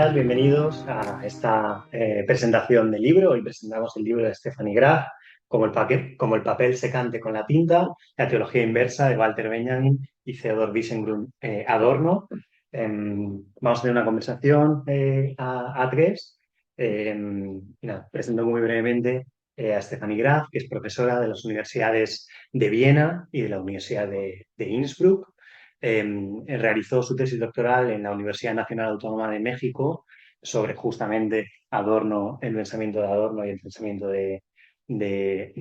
tal? Bienvenidos a esta presentación del libro. Hoy presentamos el libro de Stephanie Graf, como el papel secante con la tinta, la teología inversa de Walter Benjamin y Theodor Wiesengrund Adorno. Vamos a tener una conversación a tres. Presento muy brevemente a Stephanie Graf, que es profesora de las universidades de Viena y de la Universidad de Innsbruck. Realizó su tesis doctoral en la Universidad Nacional Autónoma de México sobre justamente Adorno, el pensamiento de Adorno y el pensamiento de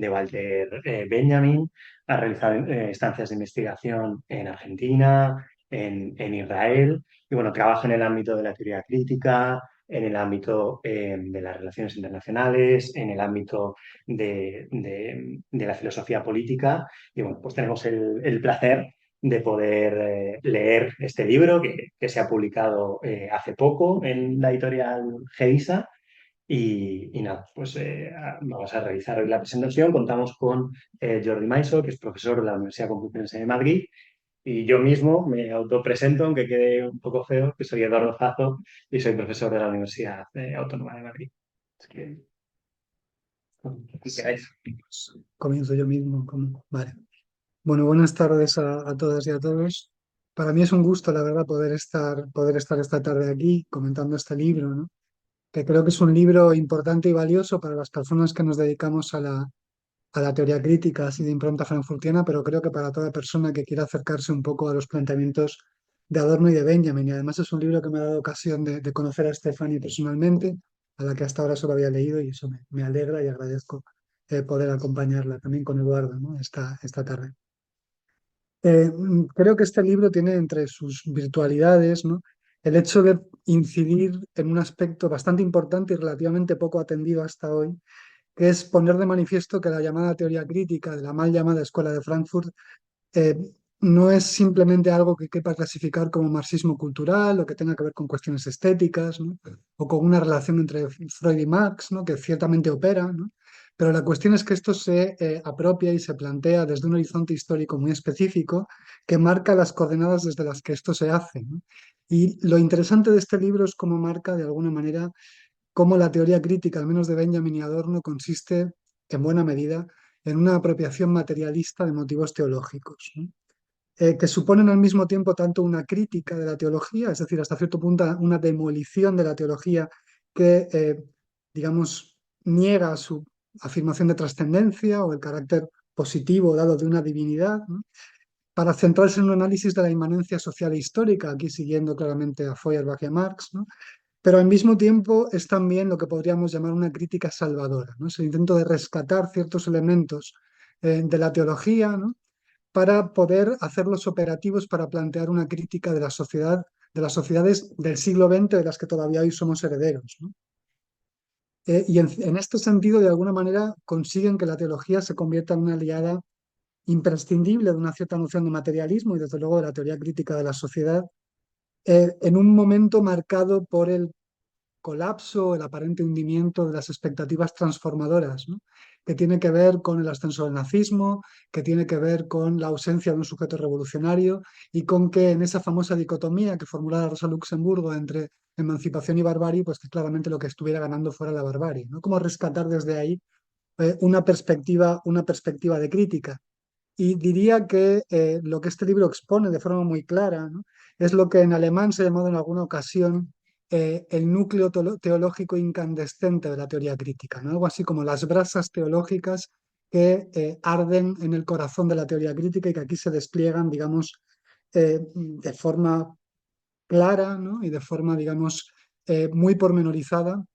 Walter Benjamin. Ha realizado estancias de investigación en Argentina, en Israel, y bueno, trabaja en el ámbito de la teoría crítica, en el ámbito de las relaciones internacionales, en el ámbito de la filosofía política. Y bueno, pues tenemos el placer de poder leer este libro que se ha publicado hace poco en la editorial Geisa. Y nada, pues vamos a realizar hoy la presentación. Contamos con Jordi Maiso, que es profesor de la Universidad Complutense de Madrid, y yo mismo me autopresento, aunque quede un poco feo, que soy Eduardo Zazo y soy profesor de la Universidad Autónoma de Madrid. Así que, como queráis. Comienzo yo mismo. Vale. Bueno, buenas tardes a todas y a todos. Para mí es un gusto, la verdad, poder estar esta tarde aquí comentando este libro, ¿no? Que creo que es un libro importante y valioso para las personas que nos dedicamos a la teoría crítica, así de impronta frankfurtiana, pero creo que para toda persona que quiera acercarse un poco a los planteamientos de Adorno y de Benjamin. Y además es un libro que me ha dado ocasión de conocer a Stephanie personalmente, a la que hasta ahora solo había leído, y eso me alegra y agradezco poder acompañarla también con Eduardo, ¿no? esta tarde. Creo que este libro tiene entre sus virtualidades, ¿no? El hecho de incidir en un aspecto bastante importante y relativamente poco atendido hasta hoy, que es poner de manifiesto que la llamada teoría crítica de la mal llamada Escuela de Frankfurt eh, no es simplemente algo que quepa clasificar como marxismo cultural o que tenga que ver con cuestiones estéticas, ¿no? O con una relación entre Freud y Marx, ¿no? Que ciertamente opera, ¿no? Pero la cuestión es que esto se apropia y se plantea desde un horizonte histórico muy específico que marca las coordenadas desde las que esto se hace, ¿no? Y lo interesante de este libro es cómo marca de alguna manera cómo la teoría crítica, al menos de Benjamin y Adorno, consiste en buena medida en una apropiación materialista de motivos teológicos, ¿no? Que suponen al mismo tiempo tanto una crítica de la teología, es decir, hasta cierto punto una demolición de la teología que, digamos, niega su afirmación de trascendencia o el carácter positivo dado de una divinidad, ¿no? Para centrarse en un análisis de la inmanencia social e histórica, aquí siguiendo claramente a Feuerbach y a Marx, ¿no? Pero al mismo tiempo es también lo que podríamos llamar una crítica salvadora, ¿no? Es el intento de rescatar ciertos elementos de la teología, ¿no? Para poder hacerlos operativos para plantear una crítica de la sociedad, de las sociedades del siglo XX de las que todavía hoy somos herederos, ¿no? Y en este sentido, de alguna manera, consiguen que la teología se convierta en una aliada imprescindible de una cierta noción de materialismo y, desde luego, de la teoría crítica de la sociedad, en un momento marcado por el colapso, el aparente hundimiento de las expectativas transformadoras, ¿no? Que tiene que ver con el ascenso del nazismo, que tiene que ver con la ausencia de un sujeto revolucionario y con que en esa famosa dicotomía que formulaba Rosa Luxemburgo entre emancipación y barbarie, pues que claramente lo que estuviera ganando fuera la barbarie, ¿no? Cómo rescatar desde ahí una perspectiva de crítica. Y diría que lo que este libro expone de forma muy clara, ¿no? Es lo que en alemán se ha llamado en alguna ocasión el núcleo teológico incandescente de la teoría crítica, ¿no? Algo así como las brasas teológicas que arden en el corazón de la teoría crítica y que aquí se despliegan, digamos, de forma clara, ¿no? Y de forma, digamos, muy pormenorizada,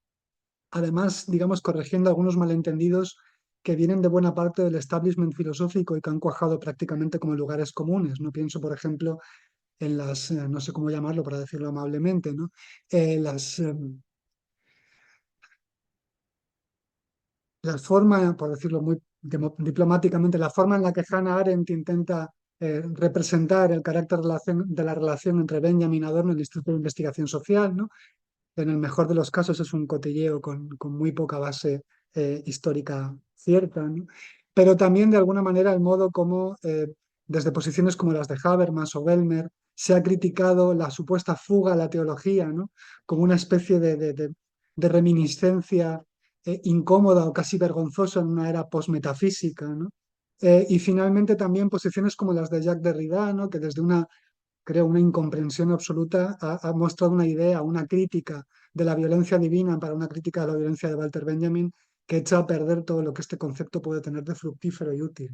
además, digamos, corrigiendo algunos malentendidos que vienen de buena parte del establishment filosófico y que han cuajado prácticamente como lugares comunes, ¿no? Pienso, por ejemplo, en las, no sé cómo llamarlo para decirlo amablemente, ¿no? Las, la forma, por decirlo muy diplomáticamente, la forma en la que Hannah Arendt intenta representar el carácter de la relación entre Benjamin Adorno y el Instituto de Investigación Social, ¿no? En el mejor de los casos es un cotilleo con muy poca base histórica cierta, ¿no? Pero también de alguna manera el modo como desde posiciones como las de Habermas o Bellmer se ha criticado la supuesta fuga a la teología, ¿no? Como una especie de reminiscencia incómoda o casi vergonzosa en una era posmetafísica, ¿no? Y finalmente también posiciones como las de Jacques Derrida, ¿no? Que desde una, creo, una incomprensión absoluta ha mostrado una idea, una crítica de la violencia divina para una crítica de la violencia de Walter Benjamin que echa a perder todo lo que este concepto puede tener de fructífero y útil.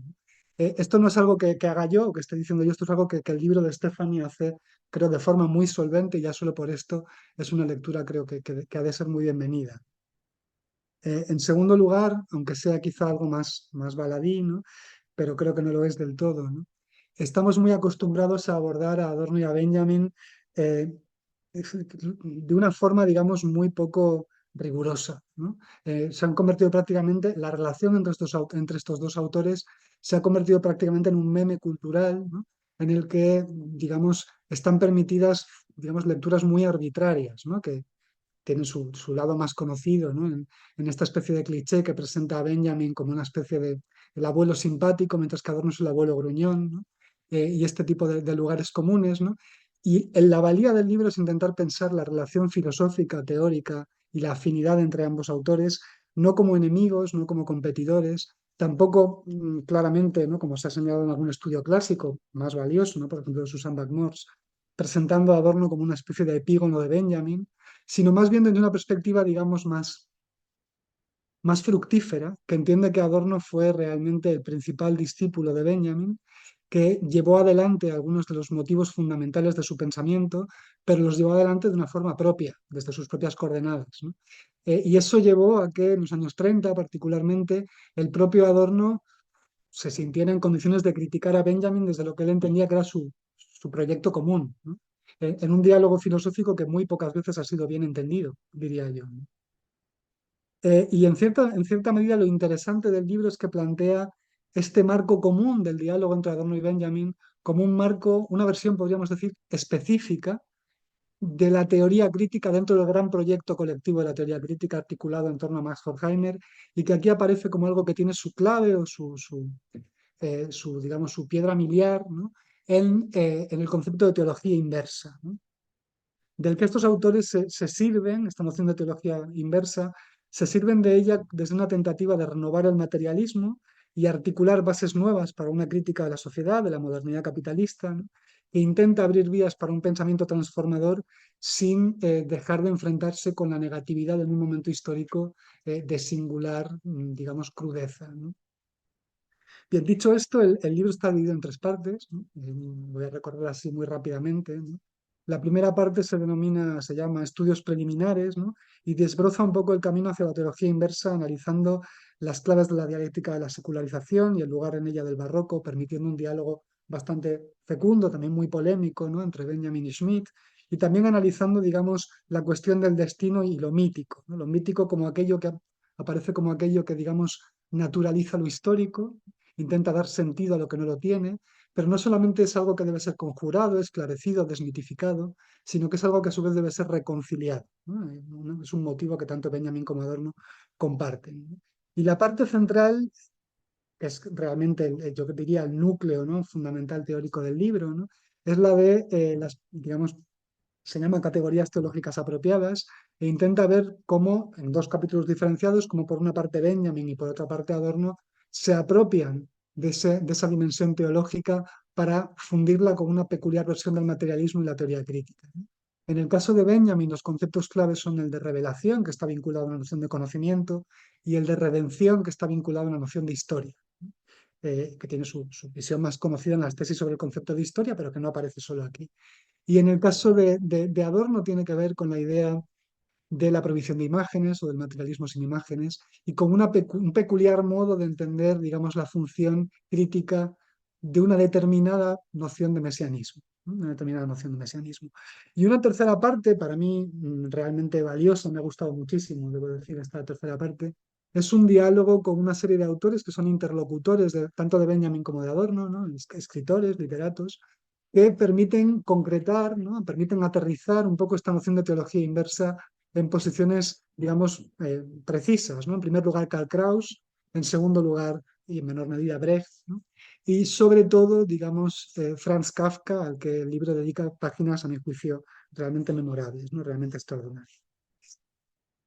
Esto no es algo que haga yo o que esté diciendo yo, esto es algo que el libro de Stephanie hace, creo, de forma muy solvente y ya solo por esto es una lectura, creo, que ha de ser muy bienvenida. En segundo lugar, aunque sea quizá algo más baladí, ¿no? Pero creo que no lo es del todo, ¿no? Estamos muy acostumbrados a abordar a Adorno y a Benjamin eh, de una forma, digamos, muy poco rigurosa, ¿no? Se han convertido prácticamente, la relación entre estos dos autores se ha convertido prácticamente en un meme cultural, ¿no? En el que, digamos, están permitidas, digamos, lecturas muy arbitrarias, ¿no? Que tienen su lado más conocido, ¿no? En esta especie de cliché que presenta a Benjamin como una especie de el abuelo simpático, mientras que Adorno es el abuelo gruñón, ¿no? Y este tipo de lugares comunes, ¿no? Y la valía del libro es intentar pensar la relación filosófica, teórica y la afinidad entre ambos autores, no como enemigos, no como competidores, tampoco claramente, ¿no? Como se ha señalado en algún estudio clásico más valioso, ¿no? Por ejemplo, de Susan Buck-Morss, presentando a Adorno como una especie de epígono de Benjamin, sino más bien desde una perspectiva, digamos, más fructífera, que entiende que Adorno fue realmente el principal discípulo de Benjamin, que llevó adelante algunos de los motivos fundamentales de su pensamiento, pero los llevó adelante de una forma propia, desde sus propias coordenadas, ¿no? Y eso llevó a que en los años 30, particularmente, el propio Adorno se sintiera en condiciones de criticar a Benjamin desde lo que él entendía que era su proyecto común, ¿no? En un diálogo filosófico que muy pocas veces ha sido bien entendido, diría yo, ¿no? Y en cierta medida lo interesante del libro es que plantea este marco común del diálogo entre Adorno y Benjamin como un marco, una versión, podríamos decir, específica de la teoría crítica dentro del gran proyecto colectivo de la teoría crítica articulado en torno a Max Horkheimer y que aquí aparece como algo que tiene su clave o digamos, su piedra miliar, ¿no? En el concepto de teología inversa, ¿no? Del que estos autores se sirven, esta noción de teología inversa, se sirven de ella desde una tentativa de renovar el materialismo y articular bases nuevas para una crítica de la sociedad, de la modernidad capitalista, ¿no? E intenta abrir vías para un pensamiento transformador sin dejar de enfrentarse con la negatividad en un momento histórico de singular, digamos, crudeza, ¿no? Bien, dicho esto, el libro está dividido en tres partes, ¿no? Voy a recordar así muy rápidamente, ¿no? La primera parte se llama Estudios preliminares, ¿no? Y desbroza un poco el camino hacia la teología inversa, analizando las claves de la dialéctica de la secularización y el lugar en ella del barroco, permitiendo un diálogo bastante fecundo, también muy polémico, ¿no? Entre Benjamin y Schmidt, y también analizando, digamos, la cuestión del destino y lo mítico, ¿no? Lo mítico como aquello que aparece como aquello que, digamos, naturaliza lo histórico, intenta dar sentido a lo que no lo tiene, pero no solamente es algo que debe ser conjurado, esclarecido, desmitificado, sino que es algo que a su vez debe ser reconciliado, ¿no? Es un motivo que tanto Benjamin como Adorno comparten, ¿no? Y la parte central, que es realmente, yo diría, el núcleo, ¿no? Fundamental teórico del libro, ¿no? Es la de las, digamos, se llama categorías teológicas apropiadas e intenta ver cómo, en dos capítulos diferenciados, como por una parte Benjamin y por otra parte Adorno, se apropian de esa dimensión teológica para fundirla con una peculiar versión del materialismo y la teoría crítica, ¿no? En el caso de Benjamin, los conceptos claves son el de revelación, que está vinculado a una noción de conocimiento, y el de redención, que está vinculado a una noción de historia, que tiene su visión más conocida en las tesis sobre el concepto de historia, pero que no aparece solo aquí. Y en el caso de Adorno tiene que ver con la idea de la provisión de imágenes o del materialismo sin imágenes y con un peculiar modo de entender, digamos, la función crítica de una determinada noción de mesianismo, ¿no? Una determinada noción de mesianismo. Y una tercera parte, para mí realmente valiosa, me ha gustado muchísimo, debo decir, esta tercera parte, es un diálogo con una serie de autores que son interlocutores tanto de Benjamin como de Adorno, ¿no? Escritores, literatos, que permiten concretar, ¿no? Permiten aterrizar un poco esta noción de teología inversa en posiciones, digamos, precisas, ¿no? En primer lugar, Karl Kraus, en segundo lugar, y en menor medida Brecht, ¿no? Y sobre todo, digamos, Franz Kafka, al que el libro dedica páginas, a mi juicio, realmente memorables, ¿no? Realmente extraordinarias.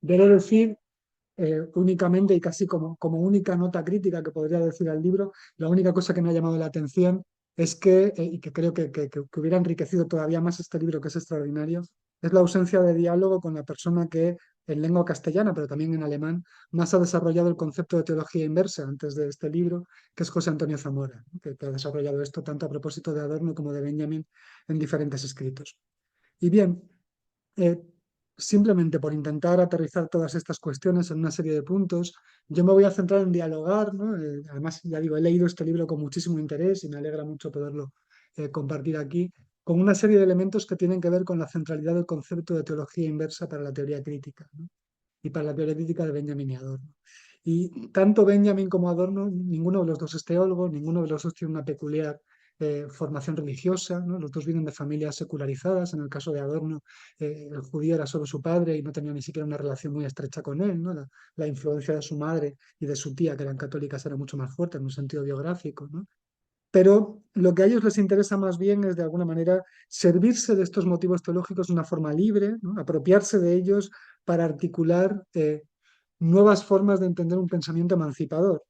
Debo decir únicamente y casi como única nota crítica que podría decir al libro, la única cosa que me ha llamado la atención es que, y que creo que hubiera enriquecido todavía más este libro, que es extraordinario, es la ausencia de diálogo con la persona que en lengua castellana, pero también en alemán, más ha desarrollado el concepto de teología inversa antes de este libro, que es José Antonio Zamora, ¿no? Que ha desarrollado esto tanto a propósito de Adorno como de Benjamin en diferentes escritos. Y bien, eh, simplemente por intentar aterrizar todas estas cuestiones en una serie de puntos, yo me voy a centrar en dialogar, ¿no? Además, ya digo, he leído este libro con muchísimo interés y me alegra mucho poderlo compartir aquí, con una serie de elementos que tienen que ver con la centralidad del concepto de teología inversa para la teoría crítica, ¿no? Y para la teoría crítica de Benjamin y Adorno. Y tanto Benjamin como Adorno, ninguno de los dos es teólogo, ninguno de los dos tiene una peculiar formación religiosa, ¿no? Los dos vienen de familias secularizadas. En el caso de Adorno, el judío era solo su padre y no tenía ni siquiera una relación muy estrecha con él, ¿no? La influencia de su madre y de su tía, que eran católicas, era mucho más fuerte en un sentido biográfico, ¿no? Pero lo que a ellos les interesa más bien es, de alguna manera, servirse de estos motivos teológicos de una forma libre, ¿no? Apropiarse de ellos para articular nuevas formas de entender un pensamiento emancipador.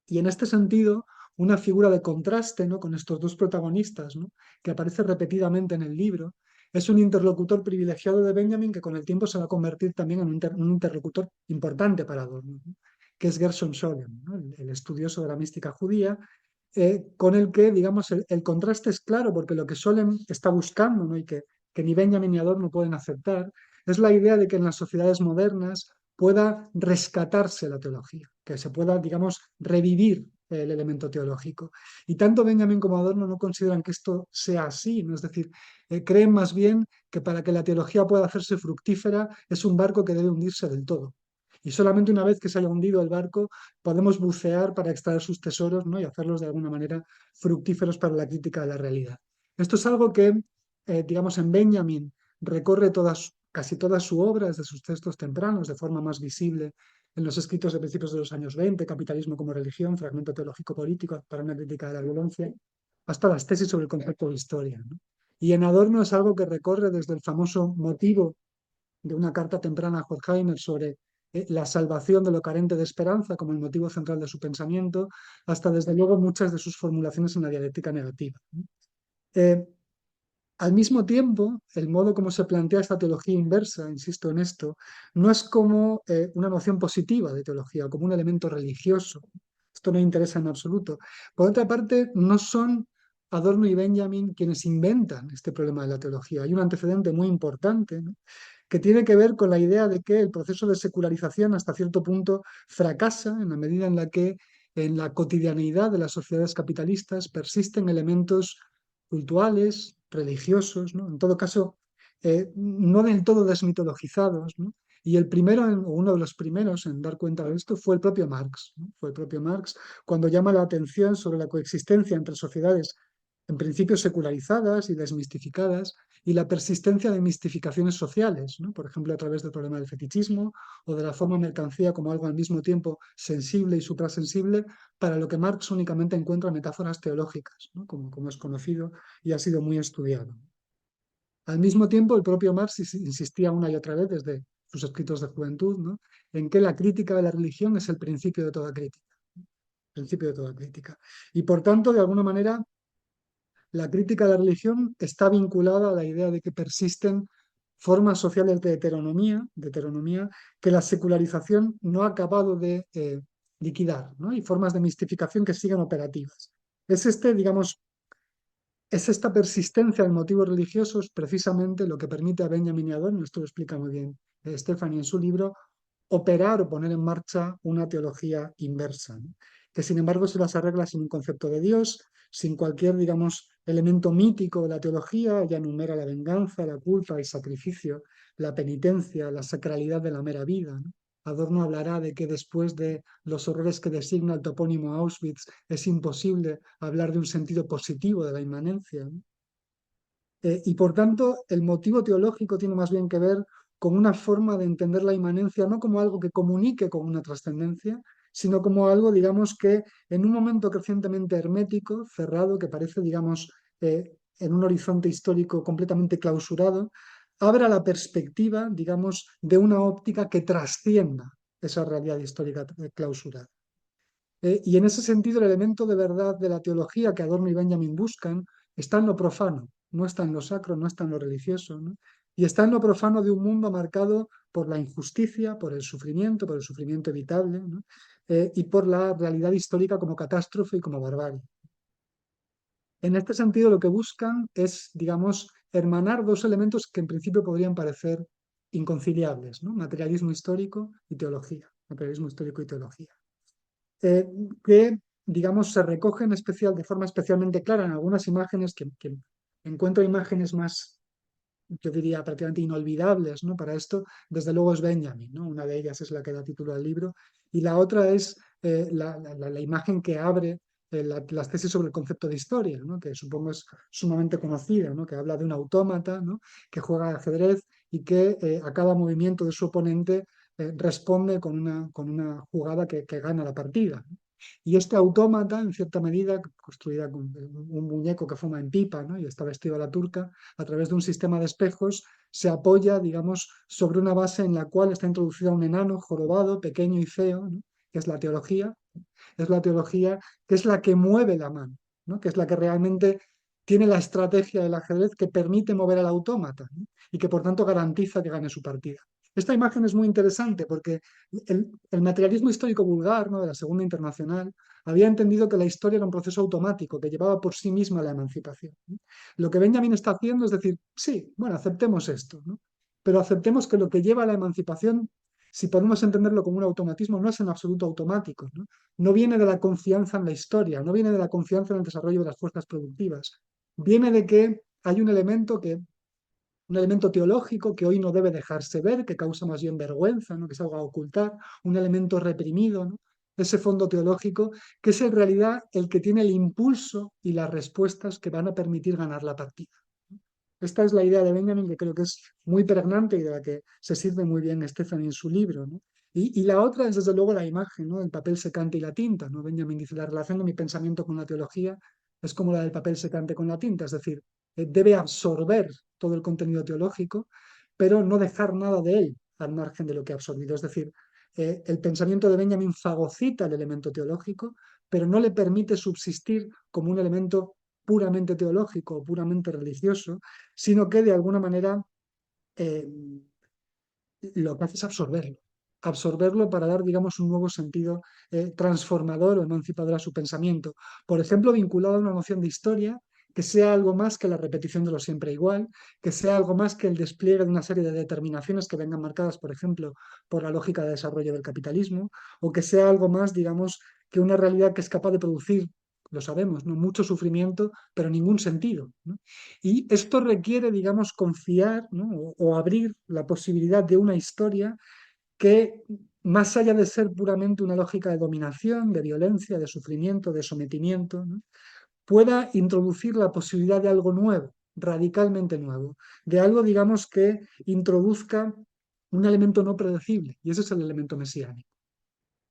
Y en este sentido, una figura de contraste, ¿no? Con estos dos protagonistas, ¿no? Que aparece repetidamente en el libro, es un interlocutor privilegiado de Benjamin que con el tiempo se va a convertir también en un interlocutor importante para Adorno, ¿no? Que es Gershom Scholem, ¿no? El estudioso de la mística judía, con el que, digamos, el contraste es claro, porque lo que Scholem está buscando, ¿no? Y que ni Benjamin ni Adorno pueden aceptar, es la idea de que en las sociedades modernas pueda rescatarse la teología, que se pueda, digamos, revivir el elemento teológico. Y tanto Benjamin como Adorno no consideran que esto sea así, ¿no? Es decir, creen más bien que para que la teología pueda hacerse fructífera es un barco que debe hundirse del todo. Y solamente una vez que se haya hundido el barco podemos bucear para extraer sus tesoros, ¿no? Y hacerlos de alguna manera fructíferos para la crítica de la realidad. Esto es algo que, digamos, en Benjamin recorre casi toda su obra, desde sus textos tempranos, de forma más visible en los escritos de principios de los años 20, Capitalismo como religión, Fragmento teológico político para una crítica de la violencia, hasta las tesis sobre el concepto de historia, ¿no? Y en Adorno es algo que recorre desde el famoso motivo de una carta temprana a Horkheimer sobre la salvación de lo carente de esperanza como el motivo central de su pensamiento, hasta desde luego muchas de sus formulaciones en la dialéctica negativa, ¿no? Eh, Al mismo tiempo, el modo como se plantea esta teología inversa, insisto en esto, no es como una noción positiva de teología, como un elemento religioso. Esto no interesa en absoluto. Por otra parte, no son Adorno y Benjamin quienes inventan este problema de la teología. Hay un antecedente muy importante, ¿no? Que tiene que ver con la idea de que el proceso de secularización hasta cierto punto fracasa en la medida en la que en la cotidianeidad de las sociedades capitalistas persisten elementos cultuales, religiosos, ¿no? En todo caso, no del todo desmitologizados, ¿no? Y el primero, o uno de los primeros en dar cuenta de esto fue el propio Marx, ¿no? Fue el propio Marx cuando llama la atención sobre la coexistencia entre sociedades en principio secularizadas y desmistificadas, y la persistencia de mistificaciones sociales, ¿no? Por ejemplo, a través del problema del fetichismo o de la forma mercancía como algo al mismo tiempo sensible y suprasensible, para lo que Marx únicamente encuentra metáforas teológicas, ¿no? Como es conocido y ha sido muy estudiado. Al mismo tiempo, el propio Marx insistía una y otra vez desde sus escritos de juventud, ¿no? En que la crítica de la religión es el principio de toda crítica, principio de toda crítica. Y por tanto, de alguna manera, la crítica de la religión está vinculada a la idea de que persisten formas sociales de heteronomía que la secularización no ha acabado de liquidar, ¿no? Y formas de mistificación que siguen operativas. Es este, digamos, es esta persistencia en motivos religiosos precisamente lo que permite a Benjamin y Adorno, esto lo explica muy bien Stephanie en su libro, operar o poner en marcha una teología inversa, ¿no? Que sin embargo se las arregla sin un concepto de Dios, sin cualquier, digamos, elemento mítico de la teología, ya enumera la venganza, la culpa, el sacrificio, la penitencia, la sacralidad de la mera vida, ¿no? Adorno hablará de que después de los horrores que designa el topónimo Auschwitz es imposible hablar de un sentido positivo de la inmanencia, ¿no? Y por tanto, el motivo teológico tiene más bien que ver con una forma de entender la inmanencia no como algo que comunique con una trascendencia, sino como algo, digamos, que en un momento crecientemente hermético, cerrado, que parece, digamos, en un horizonte histórico completamente clausurado, abra la perspectiva, digamos, de una óptica que trascienda esa realidad histórica clausurada. Y en ese sentido, el elemento de verdad de la teología que Adorno y Benjamin buscan está en lo profano, no está en lo sacro, no está en lo religioso, ¿no? Y está en lo profano de un mundo marcado por la injusticia, por el sufrimiento evitable, ¿no? Y por la realidad histórica como catástrofe y como barbarie. En este sentido, lo que buscan es, digamos, hermanar dos elementos que en principio podrían parecer inconciliables, ¿no? Materialismo histórico y teología. Materialismo histórico y teología. Eh, que, digamos, se recogen de forma especialmente clara en algunas imágenes que encuentro imágenes más, yo diría, prácticamente inolvidables, ¿no? Para esto, desde luego es Benjamin, ¿no? Una de ellas es la que da título al libro, y la otra es la imagen que abre las tesis sobre el concepto de historia, ¿no? Que supongo es sumamente conocida, ¿no? Que habla de un autómata, ¿no? Que juega al ajedrez y que a cada movimiento de su oponente responde con una jugada que gana la partida, ¿no? Y este autómata, en cierta medida, construida con un muñeco que fuma en pipa, ¿no? Y está vestido a la turca, a través de un sistema de espejos, se apoya, digamos, sobre una base en la cual está introducido un enano jorobado, pequeño y feo, ¿no? Que es la teología que es la que mueve la mano, ¿no? Que es la que realmente tiene la estrategia del ajedrez que permite mover al autómata, ¿no? Y que por tanto garantiza que gane su partida. Esta imagen es muy interesante porque el materialismo histórico vulgar, ¿no? De la Segunda Internacional había entendido que la historia era un proceso automático que llevaba por sí misma la emancipación, ¿no? Lo que Benjamin está haciendo es decir, sí, bueno, aceptemos esto, ¿no? Pero aceptemos que lo que lleva a la emancipación, si podemos entenderlo como un automatismo, no es en absoluto automático, ¿no? No viene de la confianza en la historia, no viene de la confianza en el desarrollo de las fuerzas productivas. Viene de que hay un elemento teológico que hoy no debe dejarse ver, que causa más bien vergüenza, ¿no? Que es algo a ocultar, un elemento reprimido, ¿no? Ese fondo teológico que es en realidad el que tiene el impulso y las respuestas que van a permitir ganar la partida. Esta es la idea de Benjamin que creo que es muy pregnante y de la que se sirve muy bien Stefani en su libro, ¿no? Y la otra es desde luego la imagen, ¿no? El papel secante y la tinta, ¿no? Benjamin dice, la relación de mi pensamiento con la teología es como la del papel secante con la tinta, es decir, debe absorber todo el contenido teológico, pero no dejar nada de él al margen de lo que ha absorbido. Es decir, el pensamiento de Benjamin fagocita el elemento teológico, pero no le permite subsistir como un elemento puramente teológico o puramente religioso, sino que de alguna manera eh, lo que hace es absorberlo para dar, digamos, un nuevo sentido transformador o emancipador a su pensamiento. Por ejemplo, vinculado a una noción de historia que sea algo más que la repetición de lo siempre igual, que sea algo más que el despliegue de una serie de determinaciones que vengan marcadas, por ejemplo, por la lógica de desarrollo del capitalismo, o que sea algo más, digamos, que una realidad que es capaz de producir, lo sabemos, ¿no? Mucho sufrimiento, pero ningún sentido, ¿no? Y esto requiere, digamos, confiar, ¿no? O abrir la posibilidad de una historia que, más allá de ser puramente una lógica de dominación, de violencia, de sufrimiento, de sometimiento, ¿no? Pueda introducir la posibilidad de algo nuevo, radicalmente nuevo, de algo, digamos, que introduzca un elemento no predecible, y ese es el elemento mesiánico,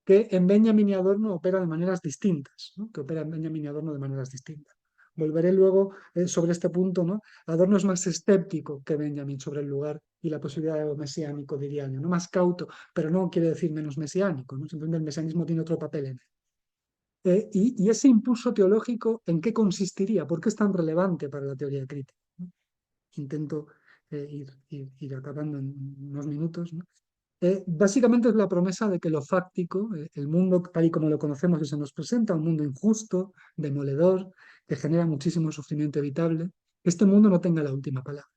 que en Benjamin y Adorno opera de maneras distintas, ¿no? Que opera en Benjamin y Adorno de maneras distintas. Volveré luego sobre este punto, ¿no? Adorno es más escéptico que Benjamin sobre el lugar y la posibilidad de lo mesiánico, diría yo, ¿no? Más cauto, pero no quiere decir menos mesiánico, ¿no? Simplemente el mesianismo tiene otro papel en él. Y ese impulso teológico, ¿en qué consistiría? ¿Por qué es tan relevante para la teoría crítica? ¿No? Intento ir acabando en unos minutos, ¿no? Básicamente es la promesa de que lo fáctico, el mundo tal y como lo conocemos y se nos presenta, un mundo injusto, demoledor, que genera muchísimo sufrimiento evitable, que este mundo no tenga la última palabra,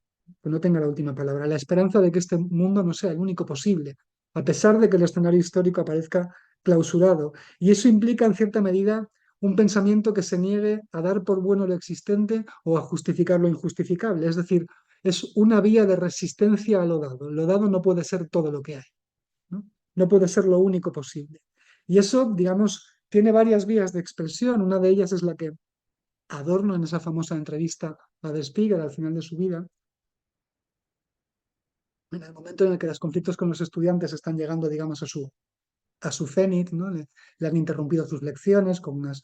que no tenga la última palabra. La esperanza de que este mundo no sea el único posible, a pesar de que el escenario histórico aparezca clausurado. Y eso implica, en cierta medida, un pensamiento que se niegue a dar por bueno lo existente o a justificar lo injustificable. Es decir, es una vía de resistencia a lo dado. Lo dado no puede ser todo lo que hay, ¿no? No puede ser lo único posible. Y eso, digamos, tiene varias vías de expresión. Una de ellas es la que Adorno en esa famosa entrevista a Der Spiegel al final de su vida, en el momento en el que los conflictos con los estudiantes están llegando, digamos, a su cenit, ¿no? Le han interrumpido sus lecciones con unas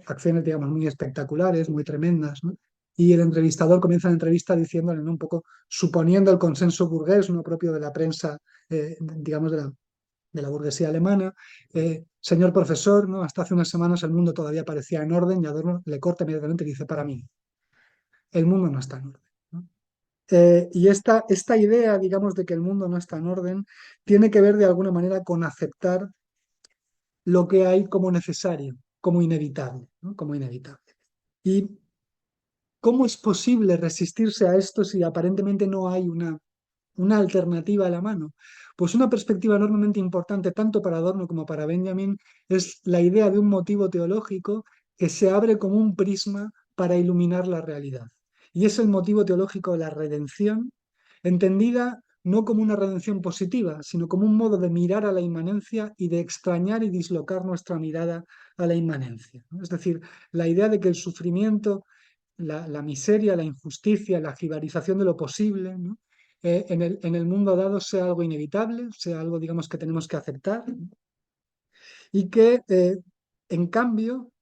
acciones, digamos, muy espectaculares, muy tremendas, ¿no? Y el entrevistador comienza la entrevista diciéndole, ¿no? Un poco suponiendo el consenso burgués, ¿no? Propio de la prensa, digamos, de la burguesía alemana. Señor profesor, ¿no? Hasta hace unas semanas el mundo todavía parecía en orden y Adorno le corta inmediatamente y dice, para mí, el mundo no está en orden, ¿no? Y esta idea, digamos, de que el mundo no está en orden, tiene que ver de alguna manera con aceptar lo que hay como necesario, como inevitable, ¿no? Como inevitable. ¿Y cómo es posible resistirse a esto si aparentemente no hay una alternativa a la mano? Pues una perspectiva enormemente importante, tanto para Adorno como para Benjamin, es la idea de un motivo teológico que se abre como un prisma para iluminar la realidad. Y es el motivo teológico de la redención, entendida no como una redención positiva, sino como un modo de mirar a la inmanencia y de extrañar y dislocar nuestra mirada a la inmanencia, ¿no? Es decir, la idea de que el sufrimiento, la miseria, la injusticia, la jibarización de lo posible, ¿no? En el mundo dado sea algo inevitable, sea algo, digamos, que tenemos que aceptar y que, en cambio,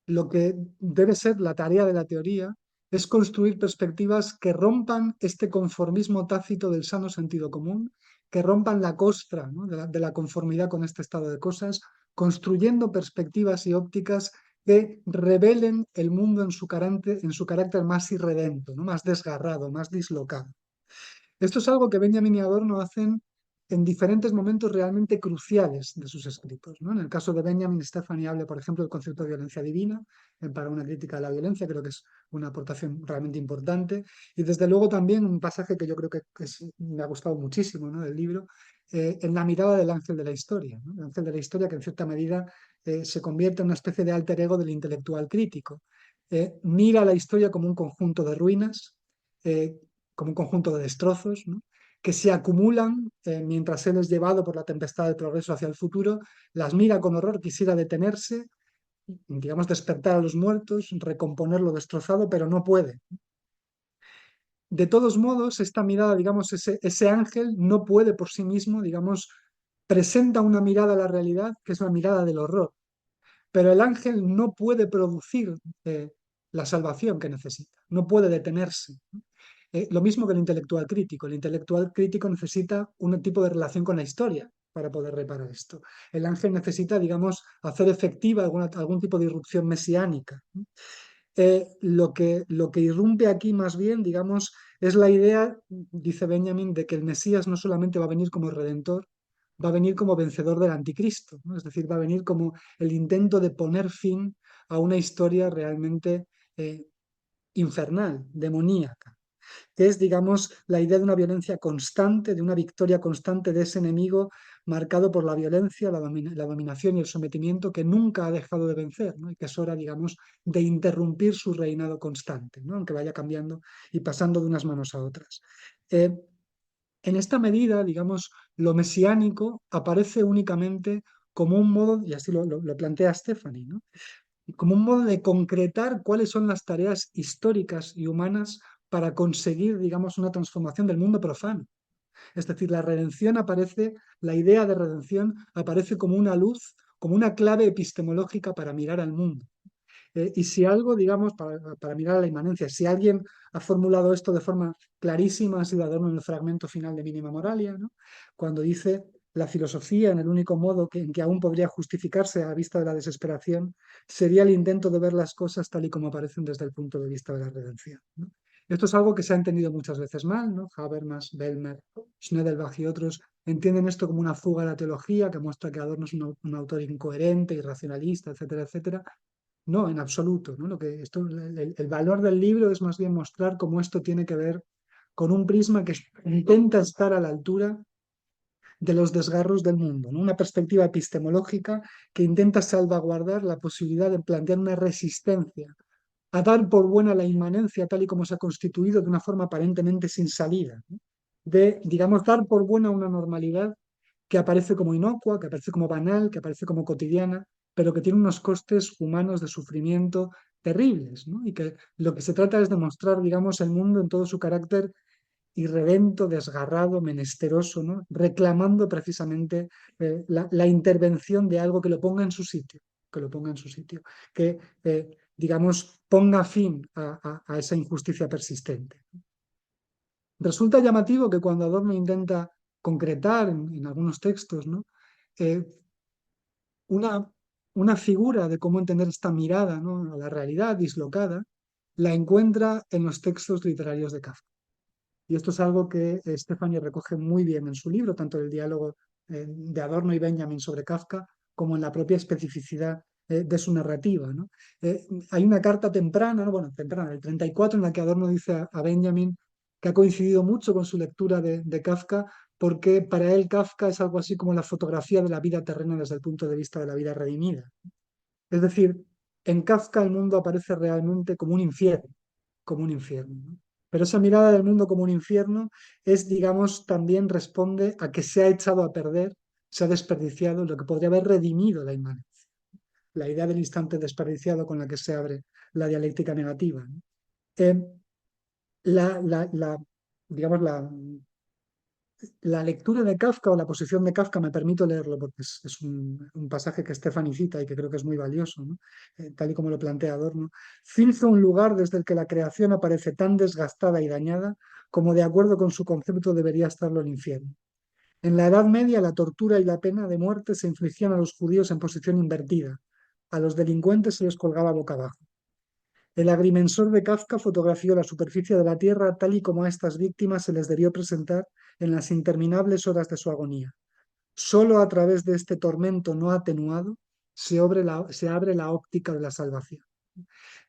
lo que debe ser la tarea de la teoría es construir perspectivas que rompan este conformismo tácito del sano sentido común, que rompan la costra, ¿no? de la conformidad con este estado de cosas, construyendo perspectivas y ópticas que revelen el mundo en su carácter más irredento, ¿no? Más desgarrado, más dislocado. Esto es algo que Benjamin y Adorno hacen en diferentes momentos realmente cruciales de sus escritos, ¿no? En el caso de Benjamin, Stephanie habla, por ejemplo, del concepto de violencia divina, para una crítica de la violencia, creo que es una aportación realmente importante. Y desde luego también un pasaje que yo creo que me ha gustado muchísimo, ¿no? Del libro, en la mirada del ángel de la historia, ¿no? El ángel de la historia que en cierta medida se convierte en una especie de alter ego del intelectual crítico. Mira la historia como un conjunto de ruinas, eh, como un conjunto de destrozos, ¿no? Que se acumulan mientras él es llevado por la tempestad del progreso hacia el futuro, las mira con horror, quisiera detenerse, digamos, despertar a los muertos, recomponer lo destrozado, pero no puede. De todos modos, esta mirada, digamos, ese ángel no puede por sí mismo, digamos, presenta una mirada a la realidad que es la mirada del horror, pero el ángel no puede producir la salvación que necesita, no puede detenerse. Lo mismo que el intelectual crítico. El intelectual crítico necesita un tipo de relación con la historia para poder reparar esto. El ángel necesita, digamos, hacer efectiva algún tipo de irrupción mesiánica. Lo que irrumpe aquí más bien, digamos, es la idea, dice Benjamin, de que el Mesías no solamente va a venir como redentor, va a venir como vencedor del anticristo, ¿no? Es decir, va a venir como el intento de poner fin a una historia realmente infernal, demoníaca, que es, digamos, la idea de una violencia constante, de una victoria constante de ese enemigo marcado por la violencia, la dominación y el sometimiento que nunca ha dejado de vencer, ¿no? Y que es hora, digamos, de interrumpir su reinado constante, ¿no? Aunque vaya cambiando y pasando de unas manos a otras. Eh, en esta medida, digamos, lo mesiánico aparece únicamente como un modo, y así lo plantea Stephanie, ¿no? Como un modo de concretar cuáles son las tareas históricas y humanas para conseguir, digamos, una transformación del mundo profano. Es decir, la redención aparece, la idea de redención aparece como una luz, como una clave epistemológica para mirar al mundo. Y si algo, digamos, para mirar a la inmanencia, si alguien ha formulado esto de forma clarísima, ha sido Adorno en el fragmento final de Mínima Moralia, ¿no? Cuando dice la filosofía, en el único modo en que aún podría justificarse a vista de la desesperación, sería el intento de ver las cosas tal y como aparecen desde el punto de vista de la redención, ¿no? Esto es algo que se ha entendido muchas veces mal, ¿no? Habermas, Bellmer, Schnedelbach y otros entienden esto como una fuga a la teología que muestra que Adorno es un autor incoherente, irracionalista, etcétera, etcétera. No, en absoluto, ¿no? El valor del libro es más bien mostrar cómo esto tiene que ver con un prisma que intenta estar a la altura de los desgarros del mundo, ¿no? Una perspectiva epistemológica que intenta salvaguardar la posibilidad de plantear una resistencia a dar por buena la inmanencia tal y como se ha constituido de una forma aparentemente sin salida, ¿no? De, digamos, dar por buena una normalidad que aparece como inocua, que aparece como banal, que aparece como cotidiana, pero que tiene unos costes humanos de sufrimiento terribles, ¿no? Y que lo que se trata es de mostrar, digamos, el mundo en todo su carácter irredento, desgarrado, menesteroso, ¿no? Reclamando precisamente la intervención de algo que lo ponga en su sitio, que lo ponga en su sitio, que, digamos, ponga fin a esa injusticia persistente. Resulta llamativo que cuando Adorno intenta concretar en algunos textos, ¿no? Eh, una, una figura de cómo entender esta mirada, ¿no?, a la realidad dislocada, la encuentra en los textos literarios de Kafka. Y esto es algo que Stefani recoge muy bien en su libro, tanto en el diálogo de Adorno y Benjamin sobre Kafka, como en la propia especificidad de su narrativa, ¿no? Hay una carta temprana, ¿no? Bueno, temprana, del 34, en la que Adorno dice a Benjamin que ha coincidido mucho con su lectura de Kafka, porque para él Kafka es algo así como la fotografía de la vida terrena desde el punto de vista de la vida redimida. Es decir, en Kafka el mundo aparece realmente como un infierno, como un infierno, ¿no? Pero esa mirada del mundo como un infierno es, digamos, también responde a que se ha echado a perder, se ha desperdiciado lo que podría haber redimido la inmanencia, la idea del instante desperdiciado con la que se abre la dialéctica negativa, ¿no? Eh, la, la, la, digamos, la lectura de Kafka o la posición de Kafka, me permito leerlo porque es un pasaje que Stefani cita y que creo que es muy valioso, ¿no? Tal y como lo plantea Adorno, finge un lugar desde el que la creación aparece tan desgastada y dañada como de acuerdo con su concepto debería estarlo el infierno. En la Edad Media la tortura y la pena de muerte se infligían a los judíos en posición invertida, a los delincuentes se les colgaba boca abajo. El agrimensor de Kafka fotografió la superficie de la Tierra tal y como a estas víctimas se les debió presentar en las interminables horas de su agonía. Solo a través de este tormento no atenuado se abre la óptica de la salvación.